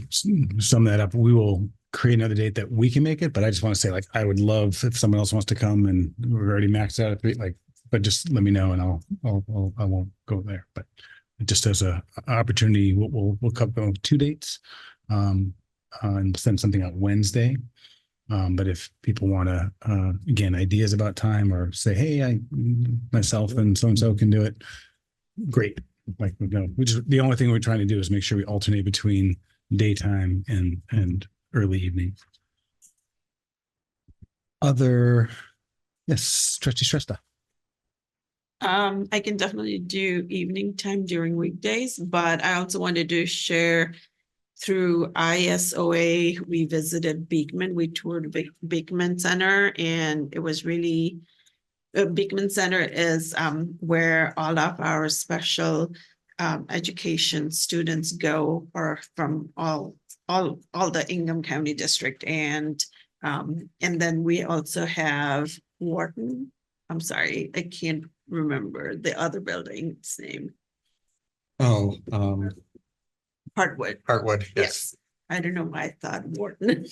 [SPEAKER 1] sum that up, we will create another date that we can make it. But I just want to say, like, I would love if someone else wants to come, and we're already maxed out at 3. Like, but just let me know, and I won't go there. But just as a opportunity, we'll cover 2 dates, and send something out Wednesday. But if people want to, again, ideas about time, or say, hey, myself and so can do it, great. Like, the only thing we're trying to do is make sure we alternate between daytime and early evening. Yes, Trustee Shrestha.
[SPEAKER 12] I can definitely do evening time during weekdays, but I also wanted to share through ISOA, we visited Beekman. We toured Beekman Center, and it was really, Beekman Center is where all of our special education students go, or from all the Ingham County District. And then we also have Wharton. I'm sorry, I can't remember the other building's name.
[SPEAKER 5] Oh,
[SPEAKER 12] Hartwood.
[SPEAKER 5] Yes.
[SPEAKER 12] I don't know why I thought Wharton.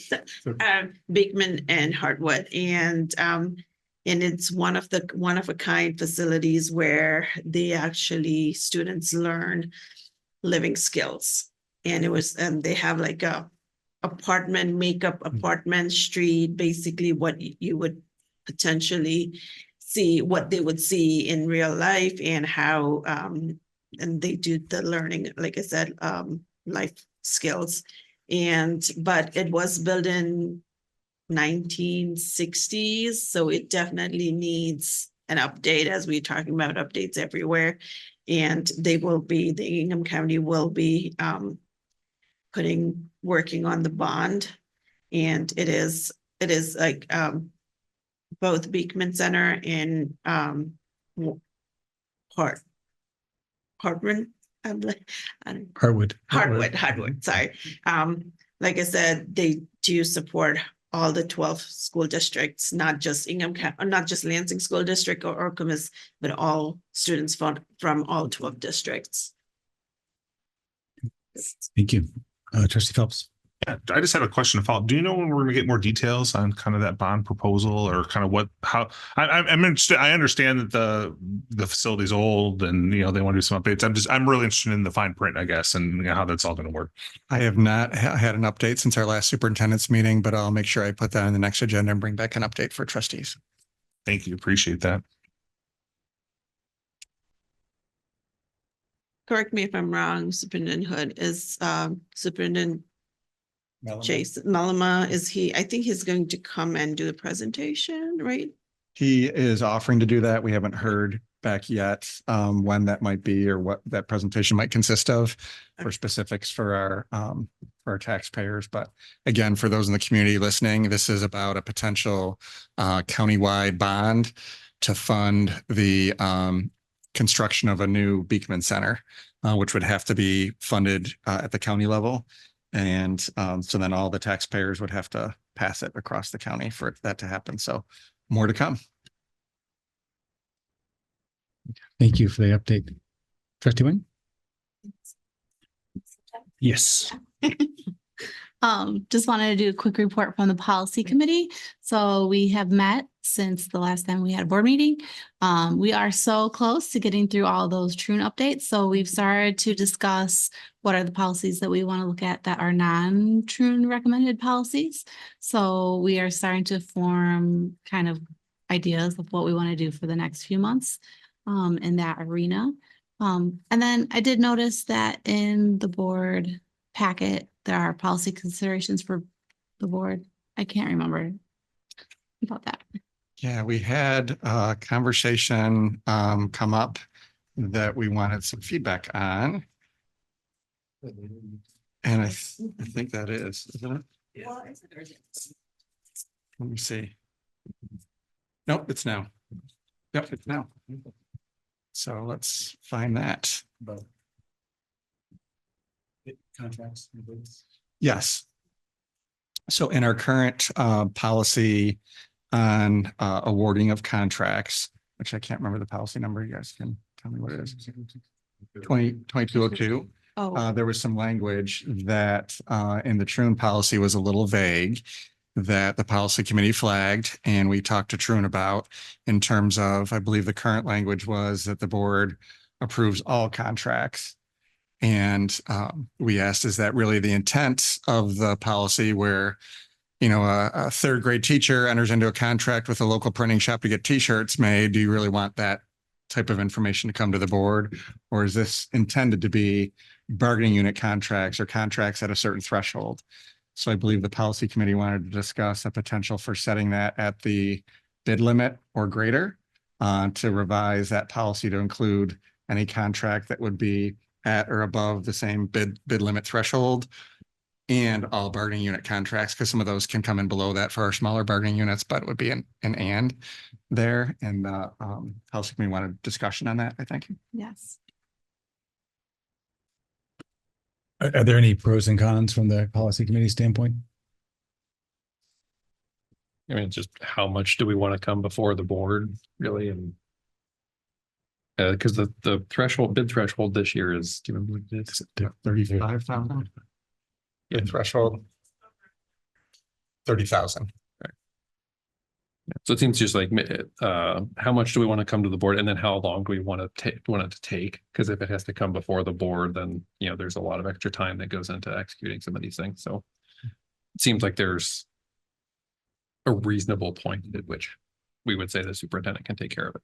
[SPEAKER 12] Beekman and Hartwood. And it's one of a kind facilities where they actually, students learn living skills. And they have like a makeup apartment street, basically what you would potentially see, what they would see in real life, and how and they do the learning, like I said, life skills. But it was built in 1960s, so it definitely needs an update, as we're talking about updates everywhere. And the Ingham County will be working on the bond. And it is like both Beekman Center and Hartwood. Sorry. Like I said, they do support all the 12 school districts, not just Lansing School District or Okemos, but all students from all 12 districts.
[SPEAKER 1] Thank you. Trustee Phelps.
[SPEAKER 4] Yeah, I just had a question to follow. Do you know when we're going to get more details on kind of that bond proposal, or kind of I'm interested. I understand that the facility's old, and they want to do some updates. I'm really interested in the fine print, I guess, and how that's all going to work.
[SPEAKER 5] I have not had an update since our last superintendent's meeting, but I'll make sure I put that on the next agenda and bring back an update for trustees.
[SPEAKER 4] Thank you. Appreciate that.
[SPEAKER 12] Correct me if I'm wrong, Superintendent Hood is Superintendent Jason Malama. I think he's going to come and do the presentation, right?
[SPEAKER 5] He is offering to do that. We haven't heard back yet when that might be, or what that presentation might consist of, for specifics for our taxpayers. But again, for those in the community listening, this is about a potential countywide bond to fund the construction of a new Beekman Center, which would have to be funded at the county level. And so then all the taxpayers would have to pass it across the county for that to happen. So more to come.
[SPEAKER 1] Thank you for the update. Trustee Wayne? Yes.
[SPEAKER 3] Just wanted to do a quick report from the policy committee. So we have met since the last time we had a board meeting. We are so close to getting through all those Troon updates. So we've started to discuss what are the policies that we want to look at that are non-Troon recommended policies. So we are starting to form kind of ideas of what we want to do for the next few months in that arena. And then I did notice that in the board packet, there are policy considerations for the board. I can't remember about that.
[SPEAKER 5] Yeah, we had a conversation come up that we wanted some feedback on. And I think that is, isn't it? Let me see. Nope, it's now. Yep, it's now. So let's find that.
[SPEAKER 1] Contracts.
[SPEAKER 5] Yes. So in our current policy on awarding of contracts, which I can't remember the policy number, you guys can tell me what it is. 2202.
[SPEAKER 3] Oh,
[SPEAKER 5] There was some language that in the Troon policy was a little vague that the policy committee flagged and we talked to Troon about in terms of, I believe the current language was that the board approves all contracts. And we asked, is that really the intent of the policy where, you know, a third grade teacher enters into a contract with a local printing shop to get t-shirts made? Do you really want that type of information to come to the board? Or is this intended to be bargaining unit contracts or contracts at a certain threshold? So I believe the policy committee wanted to discuss a potential for setting that at the bid limit or greater to revise that policy to include any contract that would be at or above the same bid limit threshold and all bargaining unit contracts, because some of those can come in below that for our smaller bargaining units, but it would be an and there. And policy committee wanted discussion on that, I think.
[SPEAKER 3] yes.
[SPEAKER 1] Are there any pros and cons from the policy committee standpoint?
[SPEAKER 9] I mean, just how much do we want to come before the board really? And because the threshold, bid threshold this year is, do you remember what it is?
[SPEAKER 5] 35,000. Yeah, threshold. 30,000.
[SPEAKER 9] So it seems just like, how much do we want to come to the board and then how long do we want it to take? Because if it has to come before the board, then, you know, there's a lot of extra time that goes into executing some of these things. So it seems like there's a reasonable point at which we would say the superintendent can take care of it.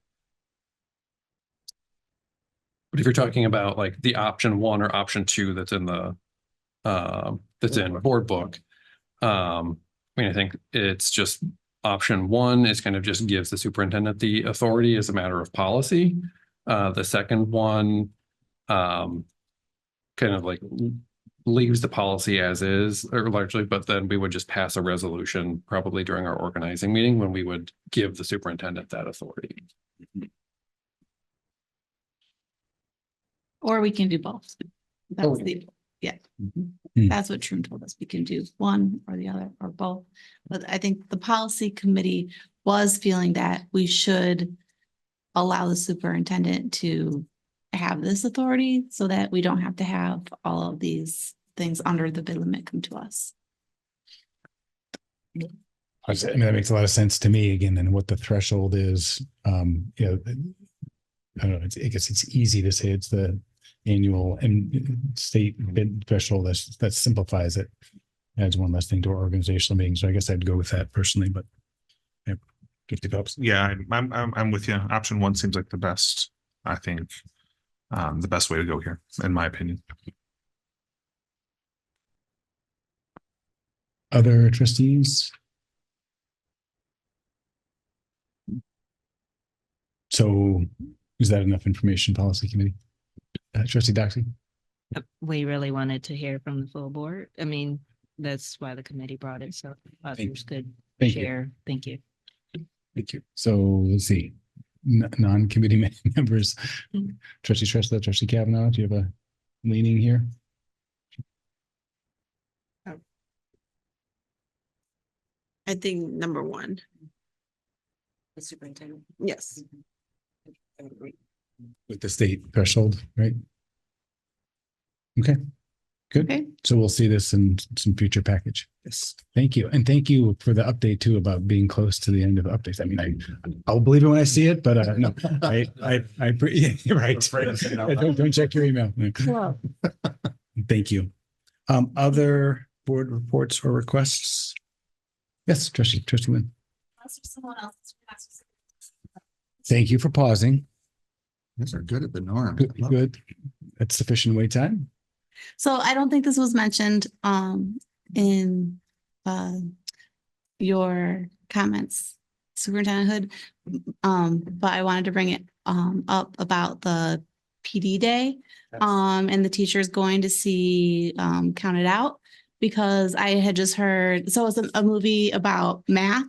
[SPEAKER 9] But if you're talking about like the option 1 or option 2 that's in the that's in board book, I mean, I think it's just option 1 is kind of just gives the superintendent the authority as a matter of policy. The second one kind of like leaves the policy as is or largely, but then we would just pass a resolution probably during our organizing meeting when we would give the superintendent that authority.
[SPEAKER 3] Or we can do both. That's
[SPEAKER 9] Oh.
[SPEAKER 3] That's what Troon told us. We can do one or the other or both. But I think the policy committee was feeling that we should allow the superintendent to have this authority so that we don't have to have all of these things under the bid limit come to us.
[SPEAKER 1] I mean, that makes a lot of sense to me again, and what the threshold is. You know, I don't know, I guess it's easy to say it's the annual and state bid threshold that simplifies it. Adds one less thing to our organizational meeting. So I guess I'd go with that personally, but yeah, 50 cups.
[SPEAKER 4] Yeah, I'm with you. Option 1 seems like the best, I think, the best way to go here, in my opinion.
[SPEAKER 1] Other trustees? So is that enough information, policy committee? Trustee Doxy?
[SPEAKER 13] We really wanted to hear from the full board. I mean, that's why the committee brought it, so others could
[SPEAKER 1] Thank you.
[SPEAKER 13] share. Thank you.
[SPEAKER 1] Thank you. So let's see, non-committee members, Trustee Tressler, Trustee Kavanaugh, do you have a leaning here?
[SPEAKER 12] I think number 1.
[SPEAKER 13] The superintendent.
[SPEAKER 12] Yes.
[SPEAKER 1] With the state threshold, right? Okay. Good.
[SPEAKER 3] Okay.
[SPEAKER 1] So we'll see this in some future package.
[SPEAKER 5] Yes.
[SPEAKER 1] Thank you. And thank you for the update too about being close to the end of the updates. I mean, I'll believe it when I see it, but no, yeah, you're right.
[SPEAKER 5] Afraid to say no.
[SPEAKER 1] Don't check your email. Thank you. Other board reports or requests? Yes, trustee Wynn. Thank you for pausing.
[SPEAKER 5] These are good at the norm.
[SPEAKER 1] Good. That's sufficient wait time.
[SPEAKER 3] So I don't think this was mentioned in your comments, Superintendent Hood. But I wanted to bring it up about the PD day and the teachers going to see Counted Out, because I had just heard, so it was a movie about math,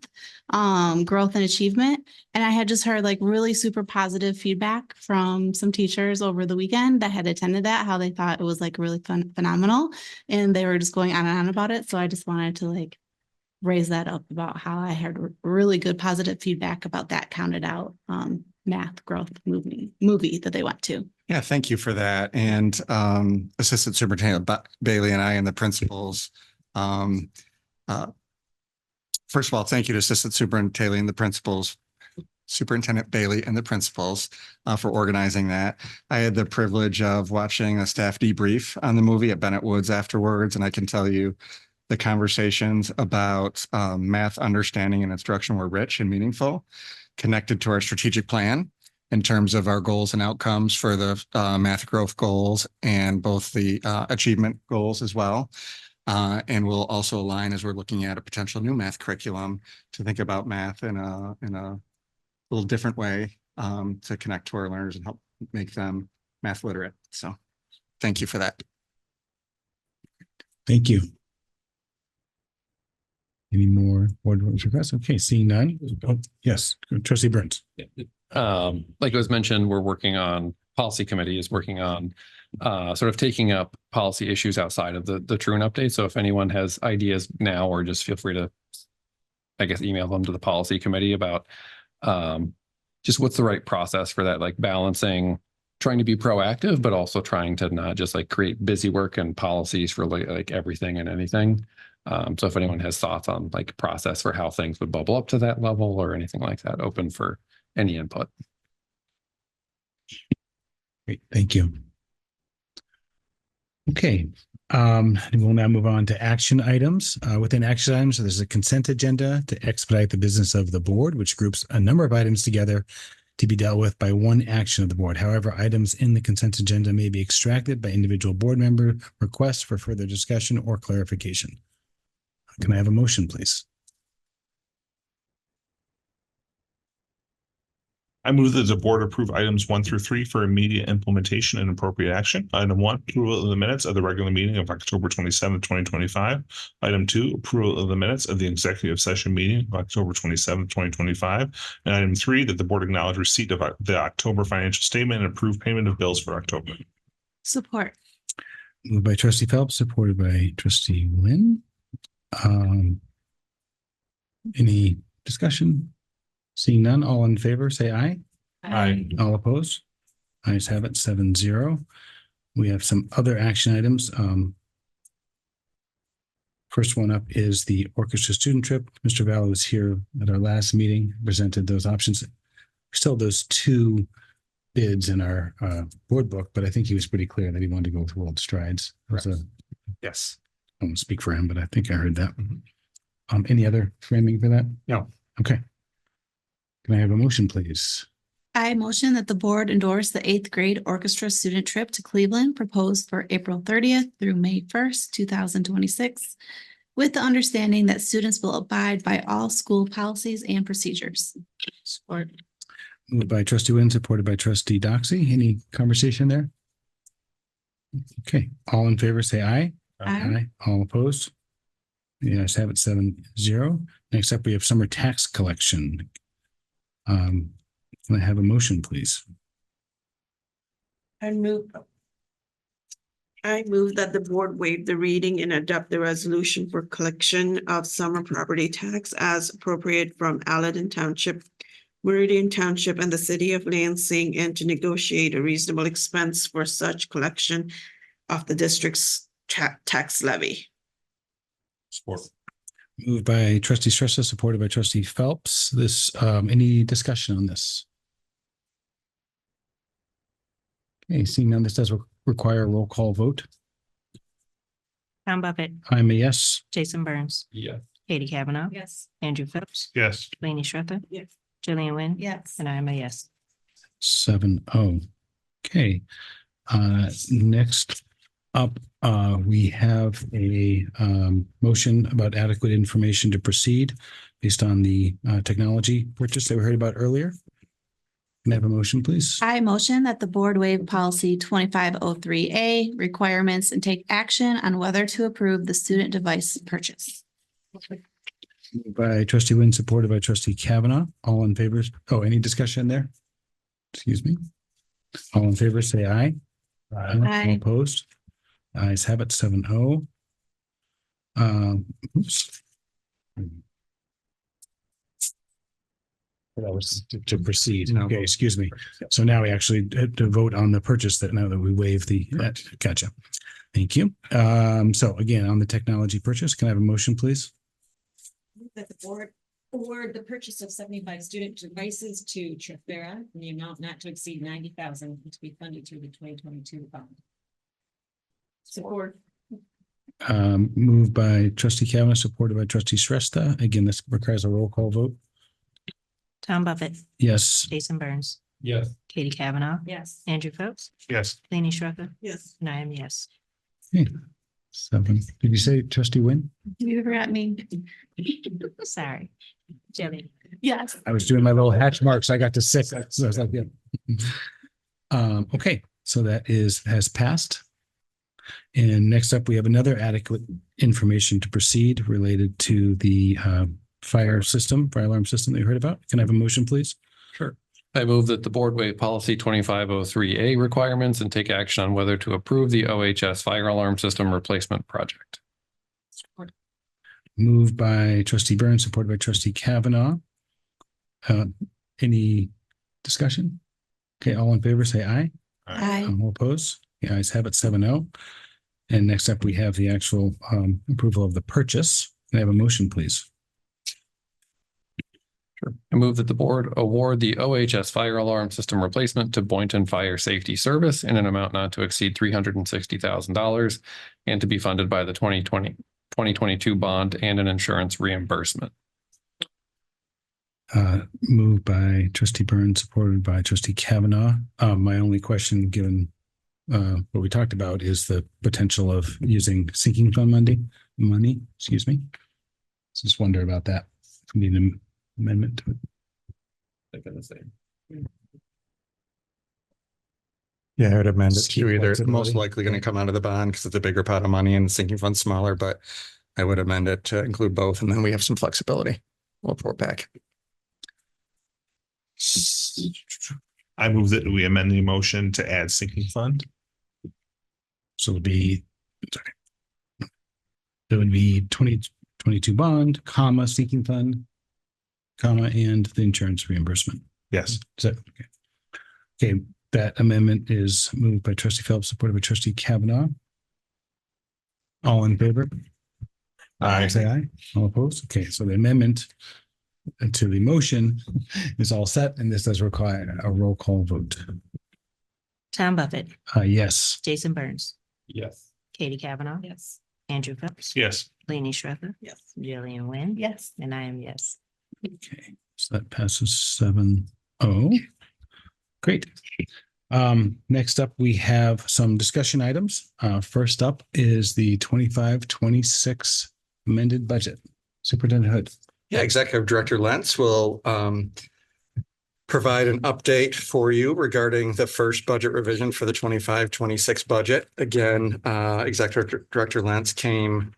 [SPEAKER 3] growth and achievement. And I had just heard like really super positive feedback from some teachers over the weekend that had attended that, how they thought it was like really phenomenal. And they were just going on and on about it. So I just wanted to like raise that up about how I had really good positive feedback about that Counted Out math growth movie that they went to.
[SPEAKER 5] Yeah, thank you for that. And Assistant Superintendent Bailey and I and the principals. First of all, thank you to Assistant Superintendent and the principals, Superintendent Bailey and the principals for organizing that. I had the privilege of watching a staff debrief on the movie at Bennett Woods afterwards, and I can tell you the conversations about math understanding and instruction were rich and meaningful, connected to our strategic plan in terms of our goals and outcomes for the math growth goals and both the achievement goals as well. And we'll also align as we're looking at a potential new math curriculum to think about math in a little different way to connect to our learners and help make them math literate. So thank you for that.
[SPEAKER 1] Thank you. Any more board requests? Okay, seeing none. Oh, yes, trustee Burns.
[SPEAKER 9] Like it was mentioned, we're working on, policy committee is working on sort of taking up policy issues outside of the Truant update. So if anyone has ideas now, or just feel free to, I guess, email them to the policy committee about just what's the right process for that, like balancing, trying to be proactive, but also trying to not just like create busy work and policies for like everything and anything. So if anyone has thoughts on like process for how things would bubble up to that level or anything like that, open for any input.
[SPEAKER 1] Great, thank you. Okay, we'll now move on to action items. Within action items, there's a consent agenda to expedite the business of the board, which groups a number of items together to be dealt with by one action of the board. However, items in the consent agenda may be extracted by individual board member requests for further discussion or clarification. Can I have a motion, please?
[SPEAKER 4] I move that the board approve items 1 through 3 for immediate implementation and appropriate action. Item 1, approval of the minutes of the regular meeting of October 27, 2025. Item 2, approval of the minutes of the executive session meeting of October 27, 2025. And item 3, that the board acknowledge receipt of the October financial statement and approve payment of bills for October.
[SPEAKER 3] Support.
[SPEAKER 1] Moved by trustee Phelps, supported by trustee Wynn. Any discussion? Seeing none, all in favor, say aye.
[SPEAKER 4] Aye.
[SPEAKER 1] All opposed? Ayes have it, 7-0. We have some other action items. First one up is the orchestra student trip. Mr. Vallow was here at our last meeting, presented those options. Still those 2 bids in our board book, but I think he was pretty clear that he wanted to go with World Strides.
[SPEAKER 5] Yes.
[SPEAKER 1] I won't speak for him, but I think I heard that. Any other framing for that?
[SPEAKER 5] No.
[SPEAKER 1] Okay. Can I have a motion, please?
[SPEAKER 3] I motion that the board endorse the 8th grade orchestra student trip to Cleveland proposed for April 30th through May 1st, 2026, with the understanding that students will abide by all school policies and procedures. Support.
[SPEAKER 1] Moved by trustee Wynn, supported by trustee Doxy. Any conversation there? Okay, all in favor, say aye.
[SPEAKER 3] Aye.
[SPEAKER 1] All opposed? Yes, have it 7-0. Next up, we have summer tax collection. Can I have a motion, please?
[SPEAKER 12] I move that the board waive the reading and adopt the resolution for collection of summer property tax as appropriate from Aladdin Township, Meridian Township, and the city of Lansing, and to negotiate a reasonable expense for such collection of the district's tax levy.
[SPEAKER 4] Support.
[SPEAKER 1] Moved by trustee Stressa, supported by trustee Phelps. Any discussion on this? Okay, seeing none, this does require a roll call vote.
[SPEAKER 13] Tom Buffett,
[SPEAKER 1] I'm a yes.
[SPEAKER 13] Jason Burns,
[SPEAKER 9] Yeah.
[SPEAKER 13] Katie Kavanaugh,
[SPEAKER 2] Yes.
[SPEAKER 13] Andrew Phillips,
[SPEAKER 4] Yes.
[SPEAKER 13] Laney Schroeder,
[SPEAKER 12] Yes.
[SPEAKER 13] Jillian Wynn,
[SPEAKER 3] Yes.
[SPEAKER 13] and I am a yes.
[SPEAKER 1] 7-0. Okay. Next up, we have a motion about adequate information to proceed based on the technology purchase that we heard about earlier. Can I have a motion, please?
[SPEAKER 3] I motion that the board waive policy 2503A requirements and take action on whether to approve the student device purchase.
[SPEAKER 1] Moved by trustee Wynn, supported by trustee Kavanaugh. All in favor? Oh, any discussion there? Excuse me. All in favor, say aye.
[SPEAKER 3] Aye.
[SPEAKER 1] All opposed? Ayes have it, 7-0. Oops. That was to proceed.
[SPEAKER 5] No.
[SPEAKER 1] Okay, excuse me. So now we actually have to vote on the purchase that now that we waive the, gotcha. Thank you. So again, on the technology purchase, can I have a motion, please?
[SPEAKER 2] That the board award the purchase of 75 student devices to Trifera in the amount not to exceed 90,000 to be funded through the 2022 fund. Support.
[SPEAKER 1] Moved by trustee Kavanaugh, supported by trustee Shrestha. Again, this requires a roll call vote.
[SPEAKER 13] Tom Buffett,
[SPEAKER 1] Yes.
[SPEAKER 13] Jason Burns,
[SPEAKER 9] Yes.
[SPEAKER 13] Katie Kavanaugh,
[SPEAKER 2] Yes.
[SPEAKER 13] Andrew Phillips,
[SPEAKER 4] Yes.
[SPEAKER 13] Laney Schroeder,
[SPEAKER 12] Yes.
[SPEAKER 13] and I am yes.
[SPEAKER 1] 7. Did you say trustee Wynn?
[SPEAKER 3] You forgot me.
[SPEAKER 13] Sorry. Jillian.
[SPEAKER 3] Yes.
[SPEAKER 1] I was doing my little hatch marks. I got to 6. So I was like, yeah. Okay, so that has passed. And next up, we have another adequate information to proceed related to the fire alarm system that you heard about. Can I have a motion, please?
[SPEAKER 9] Sure. I move that the board waive policy 2503A requirements and take action on whether to approve the OHS fire alarm system replacement project.
[SPEAKER 1] Moved by trustee Burns, supported by trustee Kavanaugh. Any discussion? Okay, all in favor, say aye.
[SPEAKER 3] Aye.
[SPEAKER 1] All opposed? The ayes have it, 7-0. And next up, we have the actual approval of the purchase. Can I have a motion, please?
[SPEAKER 9] Sure. I move that the board award the OHS fire alarm system replacement to Boynton Fire Safety Service in an amount not to exceed $360,000 and to be funded by the 2022 bond and an insurance reimbursement.
[SPEAKER 1] Moved by trustee Burns, supported by trustee Kavanaugh. My only question, given what we talked about, is the potential of using sinking fund money, excuse me. Just wonder about that. If we need an amendment to it.
[SPEAKER 5] Yeah, I would amend it
[SPEAKER 1] Just keep
[SPEAKER 5] to either most
[SPEAKER 1] flexibility.
[SPEAKER 5] likely going to come out of the bond because it's a bigger pot of money and the sinking fund smaller, but I would amend it to include both and then we have some flexibility. We'll report back.
[SPEAKER 4] I move that we amend the motion to add sinking fund.
[SPEAKER 1] So it would be, sorry. It would be 2022 bond, comma, sinking fund, comma, and the insurance reimbursement.
[SPEAKER 4] Yes.
[SPEAKER 1] Is that okay? Okay, that amendment is moved by trustee Phelps, supported by trustee Kavanaugh. All in favor?
[SPEAKER 4] Aye.
[SPEAKER 1] Say aye. All opposed? Okay, so the amendment to the motion is all set, and this does require a roll call vote.
[SPEAKER 13] Tom Buffett,
[SPEAKER 1] Yes.
[SPEAKER 13] Jason Burns,
[SPEAKER 9] Yes.
[SPEAKER 13] Katie Kavanaugh,
[SPEAKER 2] Yes.
[SPEAKER 13] Andrew Phillips,
[SPEAKER 4] Yes.
[SPEAKER 13] Laney Schroeder,
[SPEAKER 12] Yes.
[SPEAKER 13] Jillian Wynn,
[SPEAKER 3] Yes.
[SPEAKER 13] and I am yes.
[SPEAKER 1] Okay, so that passes 7-0. Great. Next up, we have some discussion items. First up is the 25-26 amended budget. Superintendent Hood.
[SPEAKER 5] Yeah, Executive Director Lentz will provide an update for you regarding the first budget revision for the 25-26 budget. Again, Executive Director Lentz came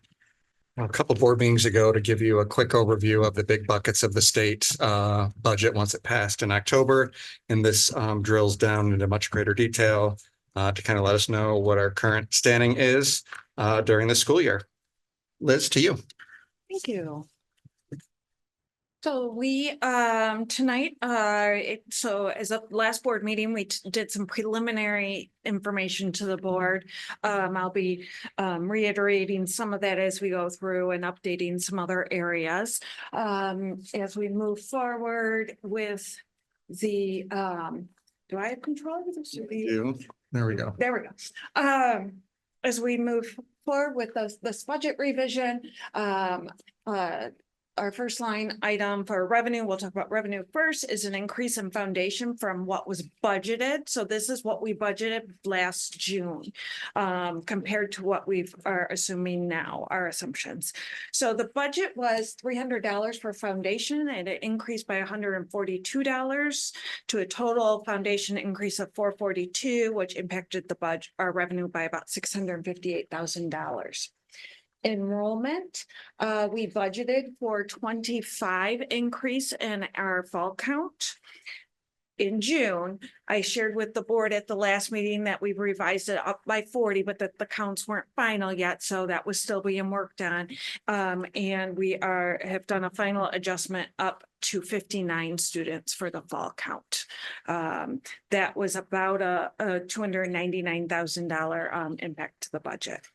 [SPEAKER 5] a couple board meetings ago to give you a quick overview of the big buckets of the state budget once it passed in October. And this drills down into much greater detail to kind of let us know what our current standing is during the school year. Liz, to you.
[SPEAKER 6] Thank you. So we, tonight, so as a last board meeting, we did some preliminary information to the board. I'll be, reiterating some of that as we go through and updating some other areas. As we move forward with the, do I have control of this?
[SPEAKER 5] There we go.
[SPEAKER 6] There we go. As we move forward with this budget revision, our first line item for revenue, we'll talk about revenue first, is an increase in foundation from what was budgeted. So this is what we budgeted last June, compared to what we are assuming now, our assumptions. So the budget was $300 for foundation, and it increased by $142 to a total foundation increase of $442, which impacted the budget, our revenue by about $658,000. Enrollment, we budgeted for 25 increase in our fall count. In June, I shared with the board at the last meeting that we've revised it up by 40, but that the counts weren't final yet, so that was still being worked on. And we have done a final adjustment up to 59 students for the fall count. That was about a $299,000 impact to the budget.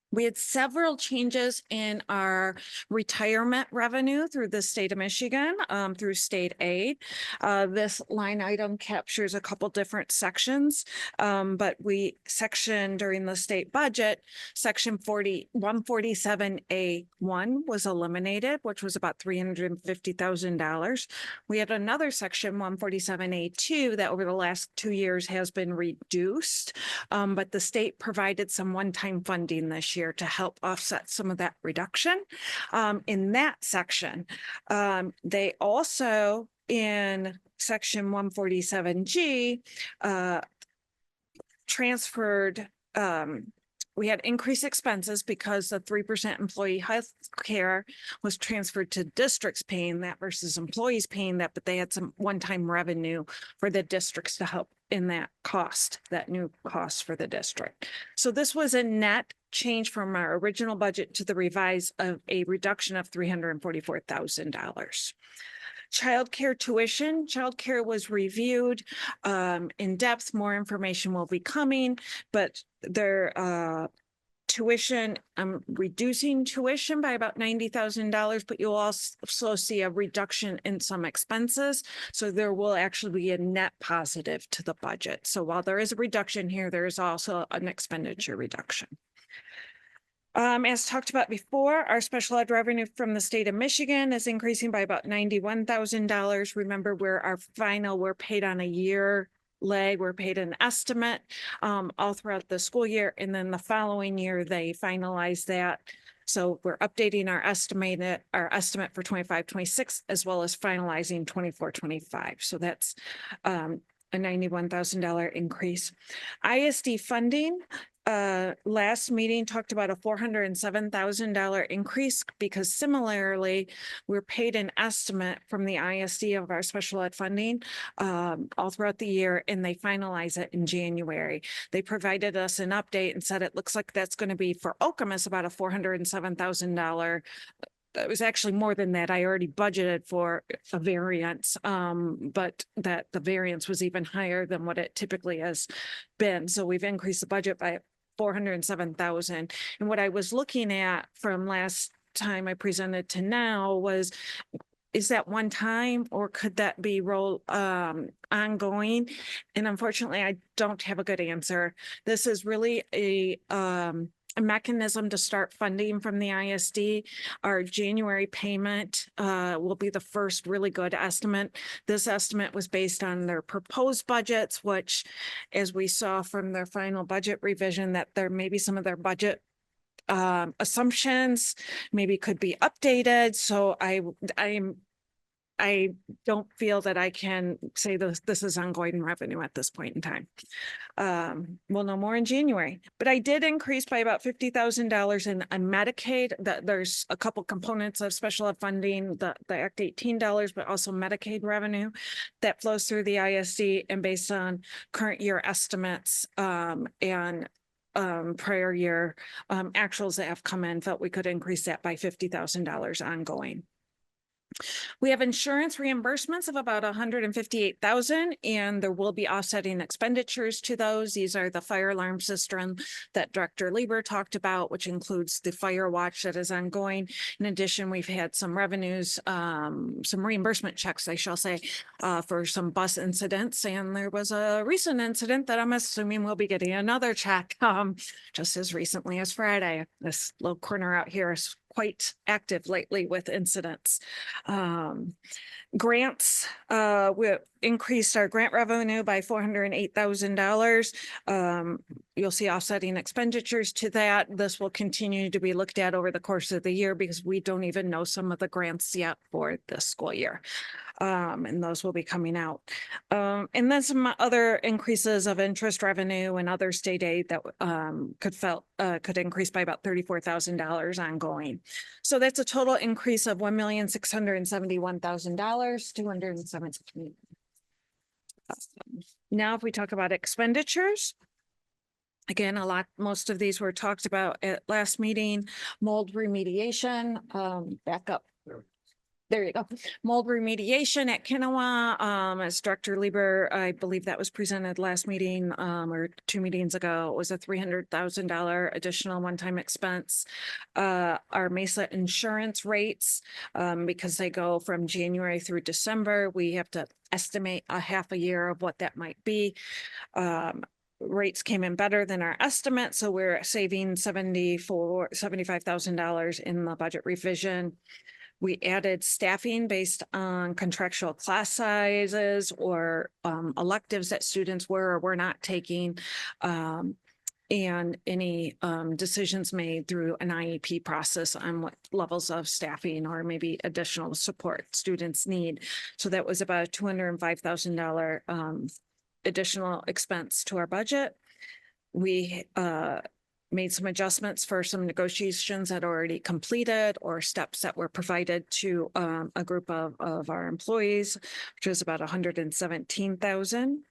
[SPEAKER 6] We had several changes in our retirement revenue through the state of Michigan, through state aid. This line item captures a couple different sections, but we sectioned during the state budget, section 147A1 was eliminated, which was about $350,000. We had another section 147A2 that over the last 2 years has been reduced, but the state provided some one-time funding this year to help offset some of that reduction. In that section, they also in section 147G transferred, we had increased expenses because the 3% employee health care was transferred to districts paying that versus employees paying that, but they had some one-time revenue for the districts to help in that cost, that new cost for the district. So this was a net change from our original budget to the revised of a reduction of $344,000. Childcare tuition, childcare was reviewed in depth. More information will be coming, but their tuition, I'm reducing tuition by about $90,000, but you'll also see a reduction in some expenses. So there will actually be a net positive to the budget. So while there is a reduction here, there is also an expenditure reduction. As talked about before, our special ed revenue from the state of Michigan is increasing by about $91,000. Remember, we're paid on a year lag, we're paid an estimate all throughout the school year, and then the following year they finalize that. So we're updating our estimate for 25-26 as well as finalizing 24-25. So that's a $91,000 increase. ISD funding. Last meeting talked about a $407,000 increase because similarly, we're paid an estimate from the ISD of our special ed funding all throughout the year, and they finalize it in January. They provided us an update and said it looks like that's going to be for Okemos about a $407,000. It was actually more than that. I already budgeted for a variance, but that the variance was even higher than what it typically has been. So we've increased the budget by $407,000. And what I was looking at from last time I presented to now was, is that one time or could that be ongoing? And unfortunately, I don't have a good answer. This is really a mechanism to start funding from the ISD. Our January payment will be the first really good estimate. This estimate was based on their proposed budgets, which, as we saw from their final budget revision, that there may be some of their budget assumptions maybe could be updated. So I don't feel that I can say this is ongoing revenue at this point in time. We'll know more in January, but I did increase by about $50,000 in Medicaid. There's a couple components of special ed funding, the Act 18 dollars, but also Medicaid revenue that flows through the ISD, and based on current year estimates and prior year actuals that have come in, felt we could increase that by $50,000 ongoing.
[SPEAKER 14] We have insurance reimbursements of about 158,000, and there will be offsetting expenditures to those. These are the fire alarm system that Director Lieber talked about, which includes the fire watch that is ongoing. In addition, we've had some revenues, some reimbursement checks, I shall say, for some bus incidents. And there was a recent incident that I'm assuming we'll be getting another check just as recently as Friday. This little corner out here is quite active lately with incidents. Grants, we increased our grant revenue by $408,000. You'll see offsetting expenditures to that. This will continue to be looked at over the course of the year because we don't even know some of the grants yet for this school year. And those will be coming out. And then some other increases of interest revenue and other state aid that could increase by about $34,000 ongoing. So that's a total increase of $1,671,000, 217. Now, if we talk about expenditures, again, most of these were talked about at last meeting. Mold remediation, back up. There you go. Mold remediation at Kinawa, as Director Lieber, I believe that was presented last meeting, or 2 meetings ago. It was a $300,000 additional one-time expense. Our Mesa insurance rates, because they go from January through December, we have to estimate a half a year of what that might be. Rates came in better than our estimate, so we're saving $75,000 in the budget revision. We added staffing based on contractual class sizes or electives that students were or were not taking, and any decisions made through an IEP process on what levels of staffing or maybe additional support students need. So that was about a $205,000 additional expense to our budget. We made some adjustments for some negotiations that are already completed or steps that were provided to a group of our employees, which was about 117,000.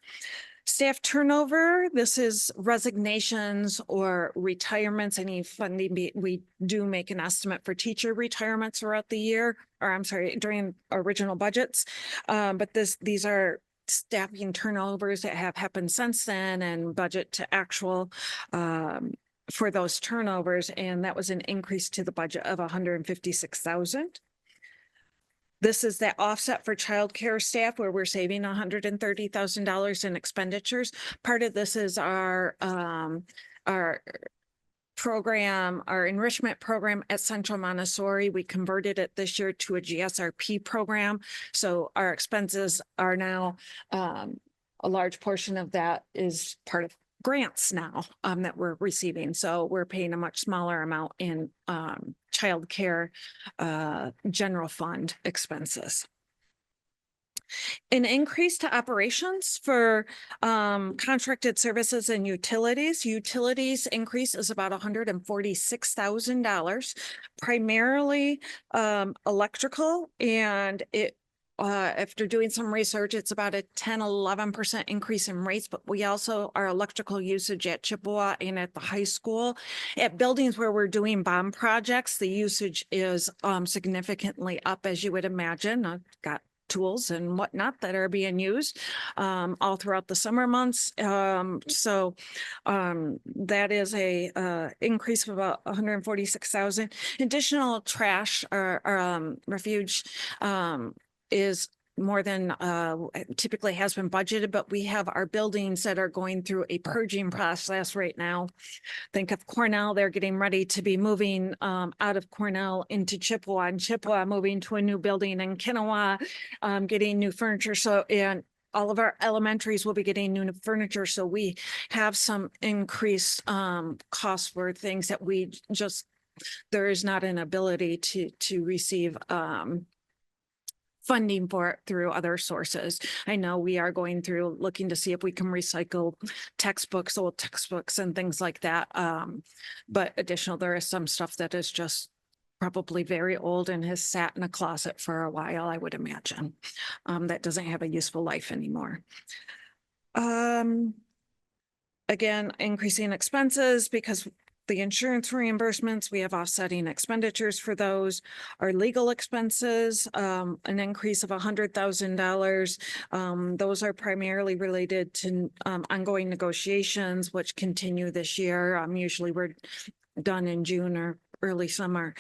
[SPEAKER 14] Staff turnover, this is resignations or retirements, any funding. We do make an estimate for teacher retirements throughout the year, or I'm sorry, during original budgets. But these are staffing turnovers that have happened since then and budget to actual for those turnovers, and that was an increase to the budget of 156,000. This is that offset for childcare staff where we're saving $130,000 in expenditures. Part of this is our program, our enrichment program at Central Montessori. We converted it this year to a GSRP program. So our expenses are now, a large portion of that is part of grants now that we're receiving. So we're paying a much smaller amount in childcare general fund expenses. An increase to operations for contracted services and utilities. Utilities increase is about $146,000, primarily electrical, and it after doing some research, it's about a 10-11% increase in rates, but we also, our electrical usage at Chippewa and at the high school, at buildings where we're doing bond projects, the usage is significantly up, as you would imagine. I've got tools and whatnot that are being used all throughout the summer months. So that is a increase of about 146,000. Additional trash or refuge is more than typically has been budgeted, but we have our buildings that are going through a purging process right now. Think of Cornell, they're getting ready to be moving out of Cornell into Chippewa, and Chippewa moving to a new building in Kinawa, getting new furniture. So, and all of our elementaries will be getting new furniture. So we have some increased costs for things that we just, there is not an ability to receive funding for it through other sources. I know we are going through looking to see if we can recycle textbooks, old textbooks and things like that. But additional, there is some stuff that is just probably very old and has sat in a closet for a while, I would imagine, that doesn't have a useful life anymore. Again, increasing expenses because the insurance reimbursements, we have offsetting expenditures for those. Our legal expenses, an increase of $100,000. Those are primarily related to ongoing negotiations, which continue this year. Usually we're done in June or early summer.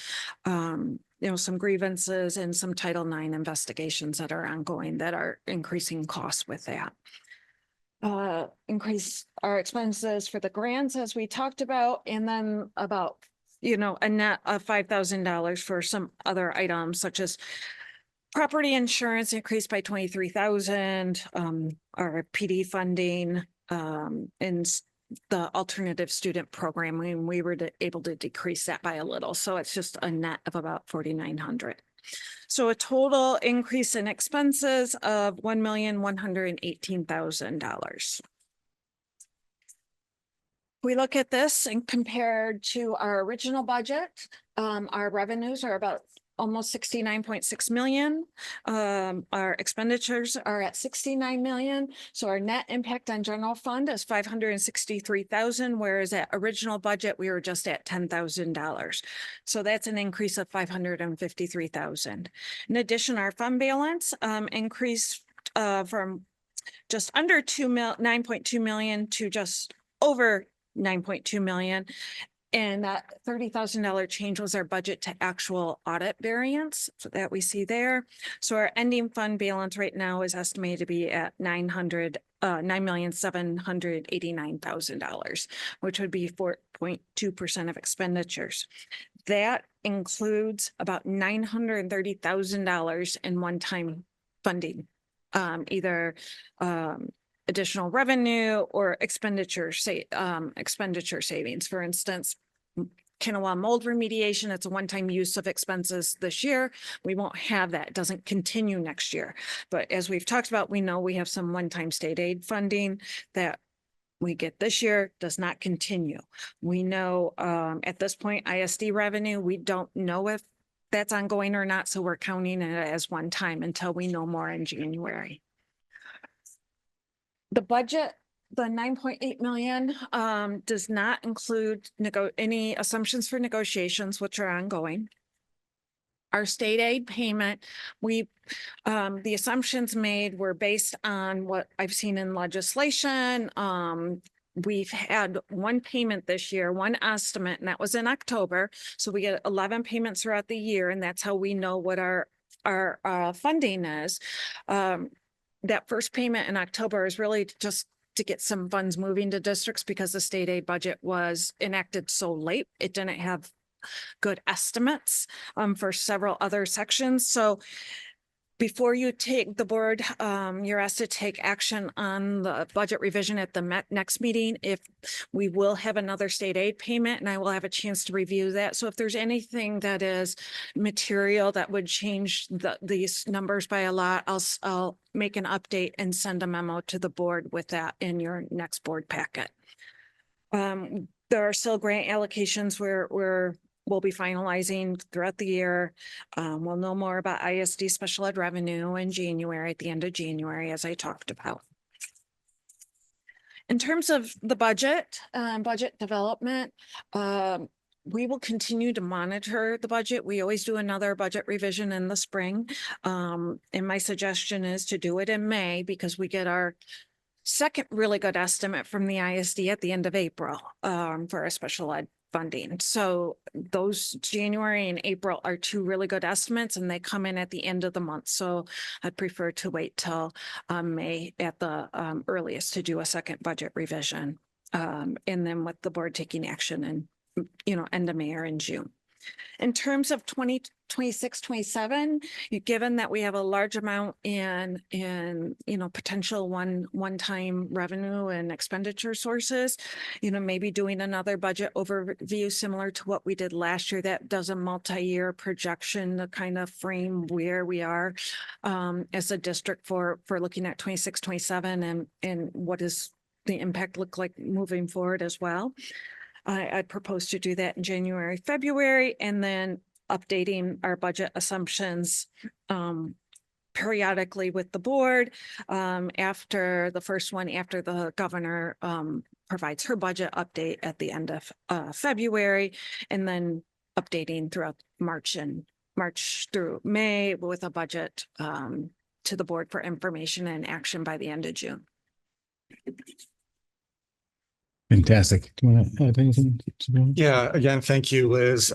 [SPEAKER 14] Some grievances and some Title IX investigations that are ongoing that are increasing costs with that. Increase our expenses for the grants as we talked about, and then about, a net of $5,000 for some other items such as property insurance increased by 23,000, our PD funding, and the alternative student program, we were able to decrease that by a little. So it's just a net of about 4,900. So a total increase in expenses of $1,118,000. We look at this and compared to our original budget, our revenues are about almost 69.6 million. Our expenditures are at 69 million. So our net impact on general fund is 563,000, whereas at original budget, we were just at $10,000. So that's an increase of 553,000. In addition, our fund balance increased from just under 9.2 million to just over 9.2 million. And that $30,000 change was our budget to actual audit variance, so that we see there. So our ending fund balance right now is estimated to be at $9,789,000, which would be 4.2% of expenditures. That includes about $930,000 in one-time funding, either additional revenue or expenditure savings. For instance, Kanawha mold remediation, it's a one-time use of expenses this year. We won't have that. It doesn't continue next year. But as we've talked about, we know we have some one-time state aid funding that we get this year, does not continue. We know at this point, ISD revenue, we don't know if that's ongoing or not. So we're counting it as one time until we know more in January. The budget, the 9.8 million does not include any assumptions for negotiations, which are ongoing. Our state aid payment, the assumptions made were based on what I've seen in legislation. We've had one payment this year, one estimate, and that was in October. So we get 11 payments throughout the year, and that's how we know what our funding is. That first payment in October is really just to get some funds moving to districts because the state aid budget was enacted so late. It didn't have good estimates for several other sections. So before you take the board, you're asked to take action on the budget revision at the next meeting. If we will have another state aid payment, and I will have a chance to review that. So if there's anything that is material that would change these numbers by a lot, I'll make an update and send a memo to the board with that in your next board packet. There are still grant allocations where we'll be finalizing throughout the year. We'll know more about ISD special ed revenue in January, at the end of January, as I talked about. In terms of the budget development, we will continue to monitor the budget. We always do another budget revision in the spring. And my suggestion is to do it in May because we get our second really good estimate from the ISD at the end of April for our special ed funding. So those January and April are two really good estimates, and they come in at the end of the month. So I'd prefer to wait till May at the earliest to do a second budget revision. And then with the board taking action in, end of May or in June. In terms of 2026, 27, given that we have a large amount in potential one-time revenue and expenditure sources, maybe doing another budget overview similar to what we did last year that does a multi-year projection to kind of frame where we are as a district for looking at 26, 27 and what does the impact look like moving forward as well. I'd propose to do that in January, February, and then updating our budget assumptions periodically with the board after the first one, after the governor provides her budget update at the end of February, and then updating throughout March through May with a budget to the board for information and action by the end of June.
[SPEAKER 1] Fantastic. Do you want to add anything?
[SPEAKER 5] Yeah, again, thank you, Liz.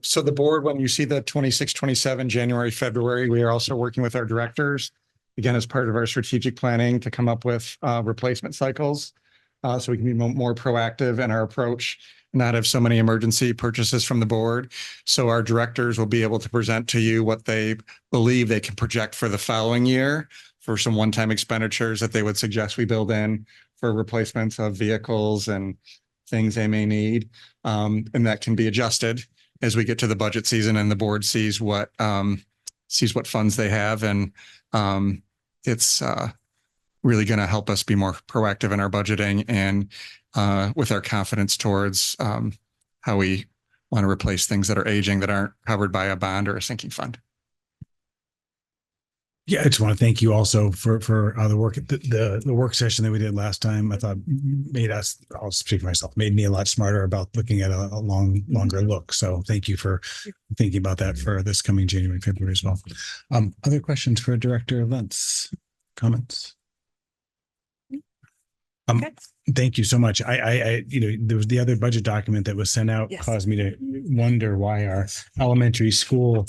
[SPEAKER 5] So the board, when you see the 26, 27, January, February, we are also working with our directors, again, as part of our strategic planning to come up with replacement cycles. So we can be more proactive in our approach, not have so many emergency purchases from the board. So our directors will be able to present to you what they believe they can project for the following year for some one-time expenditures that they would suggest we build in for replacements of vehicles and things they may need. And that can be adjusted as we get to the budget season and the board sees what funds they have. And it's really going to help us be more proactive in our budgeting and with our confidence towards how we want to replace things that are aging that aren't covered by a bond or a sinking fund.
[SPEAKER 1] Yeah, I just want to thank you also for the work, the work session that we did last time. I thought made us, I'll speak for myself, made me a lot smarter about looking at a longer look. So thank you for thinking about that for this coming January, February as well. Other questions for Director Lentz? Comments? Thank you so much. I there was the other budget document that was sent out,
[SPEAKER 14] Yes.
[SPEAKER 1] caused me to wonder why our elementary school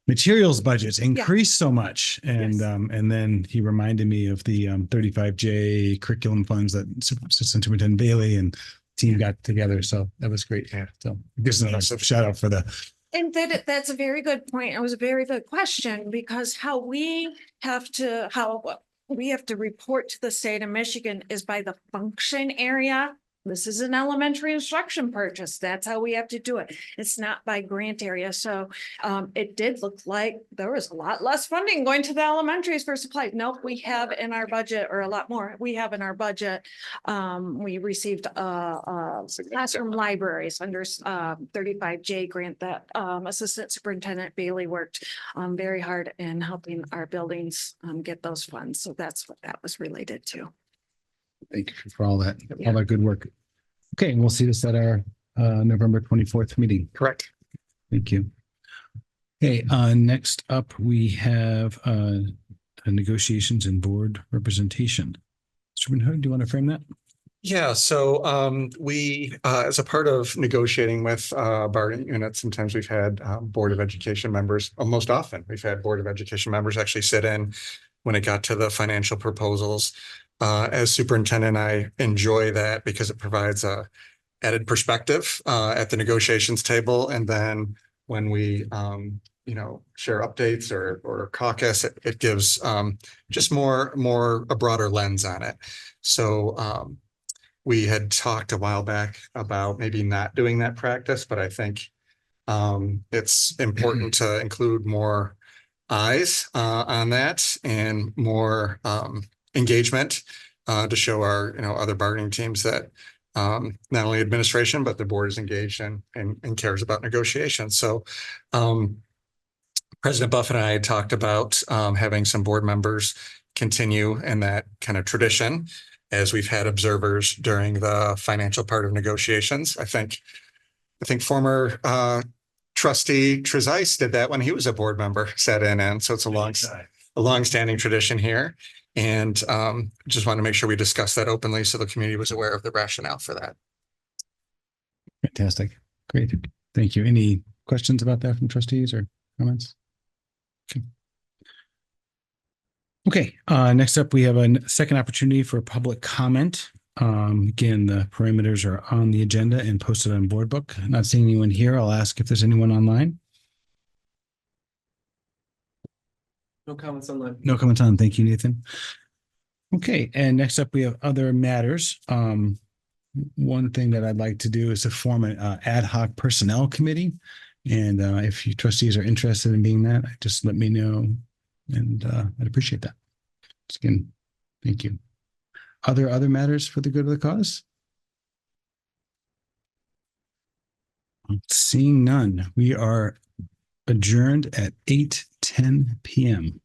[SPEAKER 1] materials budgets increased so much. And
[SPEAKER 14] Yes.
[SPEAKER 1] And then he reminded me of the 35J curriculum funds that Assistant Superintendent Bailey and team got together. So that was great. Yeah. So this is a shout out for the.
[SPEAKER 14] And that's a very good point. It was a very good question, because how we have to report to the state of Michigan is by the function area. This is an elementary instruction purchase. That's how we have to do it. It's not by grant area. So it did look like there was a lot less funding going to the elementaries for supplies. Nope, we have in our budget, or a lot more. We have in our budget. We received classroom libraries under 35J grant that Assistant Superintendent Bailey worked very hard in helping our buildings get those funds. So that's what that was related to.
[SPEAKER 1] Thank you for all that good work. Okay, and we'll see this at our November 24th meeting.
[SPEAKER 5] Correct.
[SPEAKER 1] Thank you. Okay, next up, we have negotiations and board representation. Mr. Hood, do you want to frame that?
[SPEAKER 5] Yeah, so we, as a part of negotiating with bargaining units, sometimes we've had Board of Education members, most often we've had Board of Education members actually sit in when it got to the financial proposals. As superintendent, I enjoy that because it provides a added perspective at the negotiations table. And then when we, share updates or caucus, it gives just a broader lens on it. So we had talked a while back about maybe not doing that practice, but I think it's important to include more eyes on that and more engagement to show our other bargaining teams that not only administration but the board is engaged and cares about negotiations. So President Buffett and I had talked about having some board members continue in that kind of tradition as we've had observers during the financial part of negotiations. I think former trustee Trezise did that when he was a board member, sat in, and so it's a long-standing tradition here. And just want to make sure we discuss that openly so the community was aware of the rationale for that.
[SPEAKER 1] Fantastic. Great. Thank you. Any questions about that from trustees or comments? Okay. Next up, we have a second opportunity for public comment. Again, the parameters are on the agenda and posted on board book. Not seeing anyone here. I'll ask if there's anyone online.
[SPEAKER 15] No comments online.
[SPEAKER 1] No comments on. Thank you, Nathan. Okay, and next up we have other matters. One thing that I'd like to do is to form an ad hoc personnel committee. And if you trustees are interested in being that, just let me know. And I'd appreciate that. Just again, thank you. Other matters for the good of the cause? Seeing none, we are adjourned at 8:10 p.m.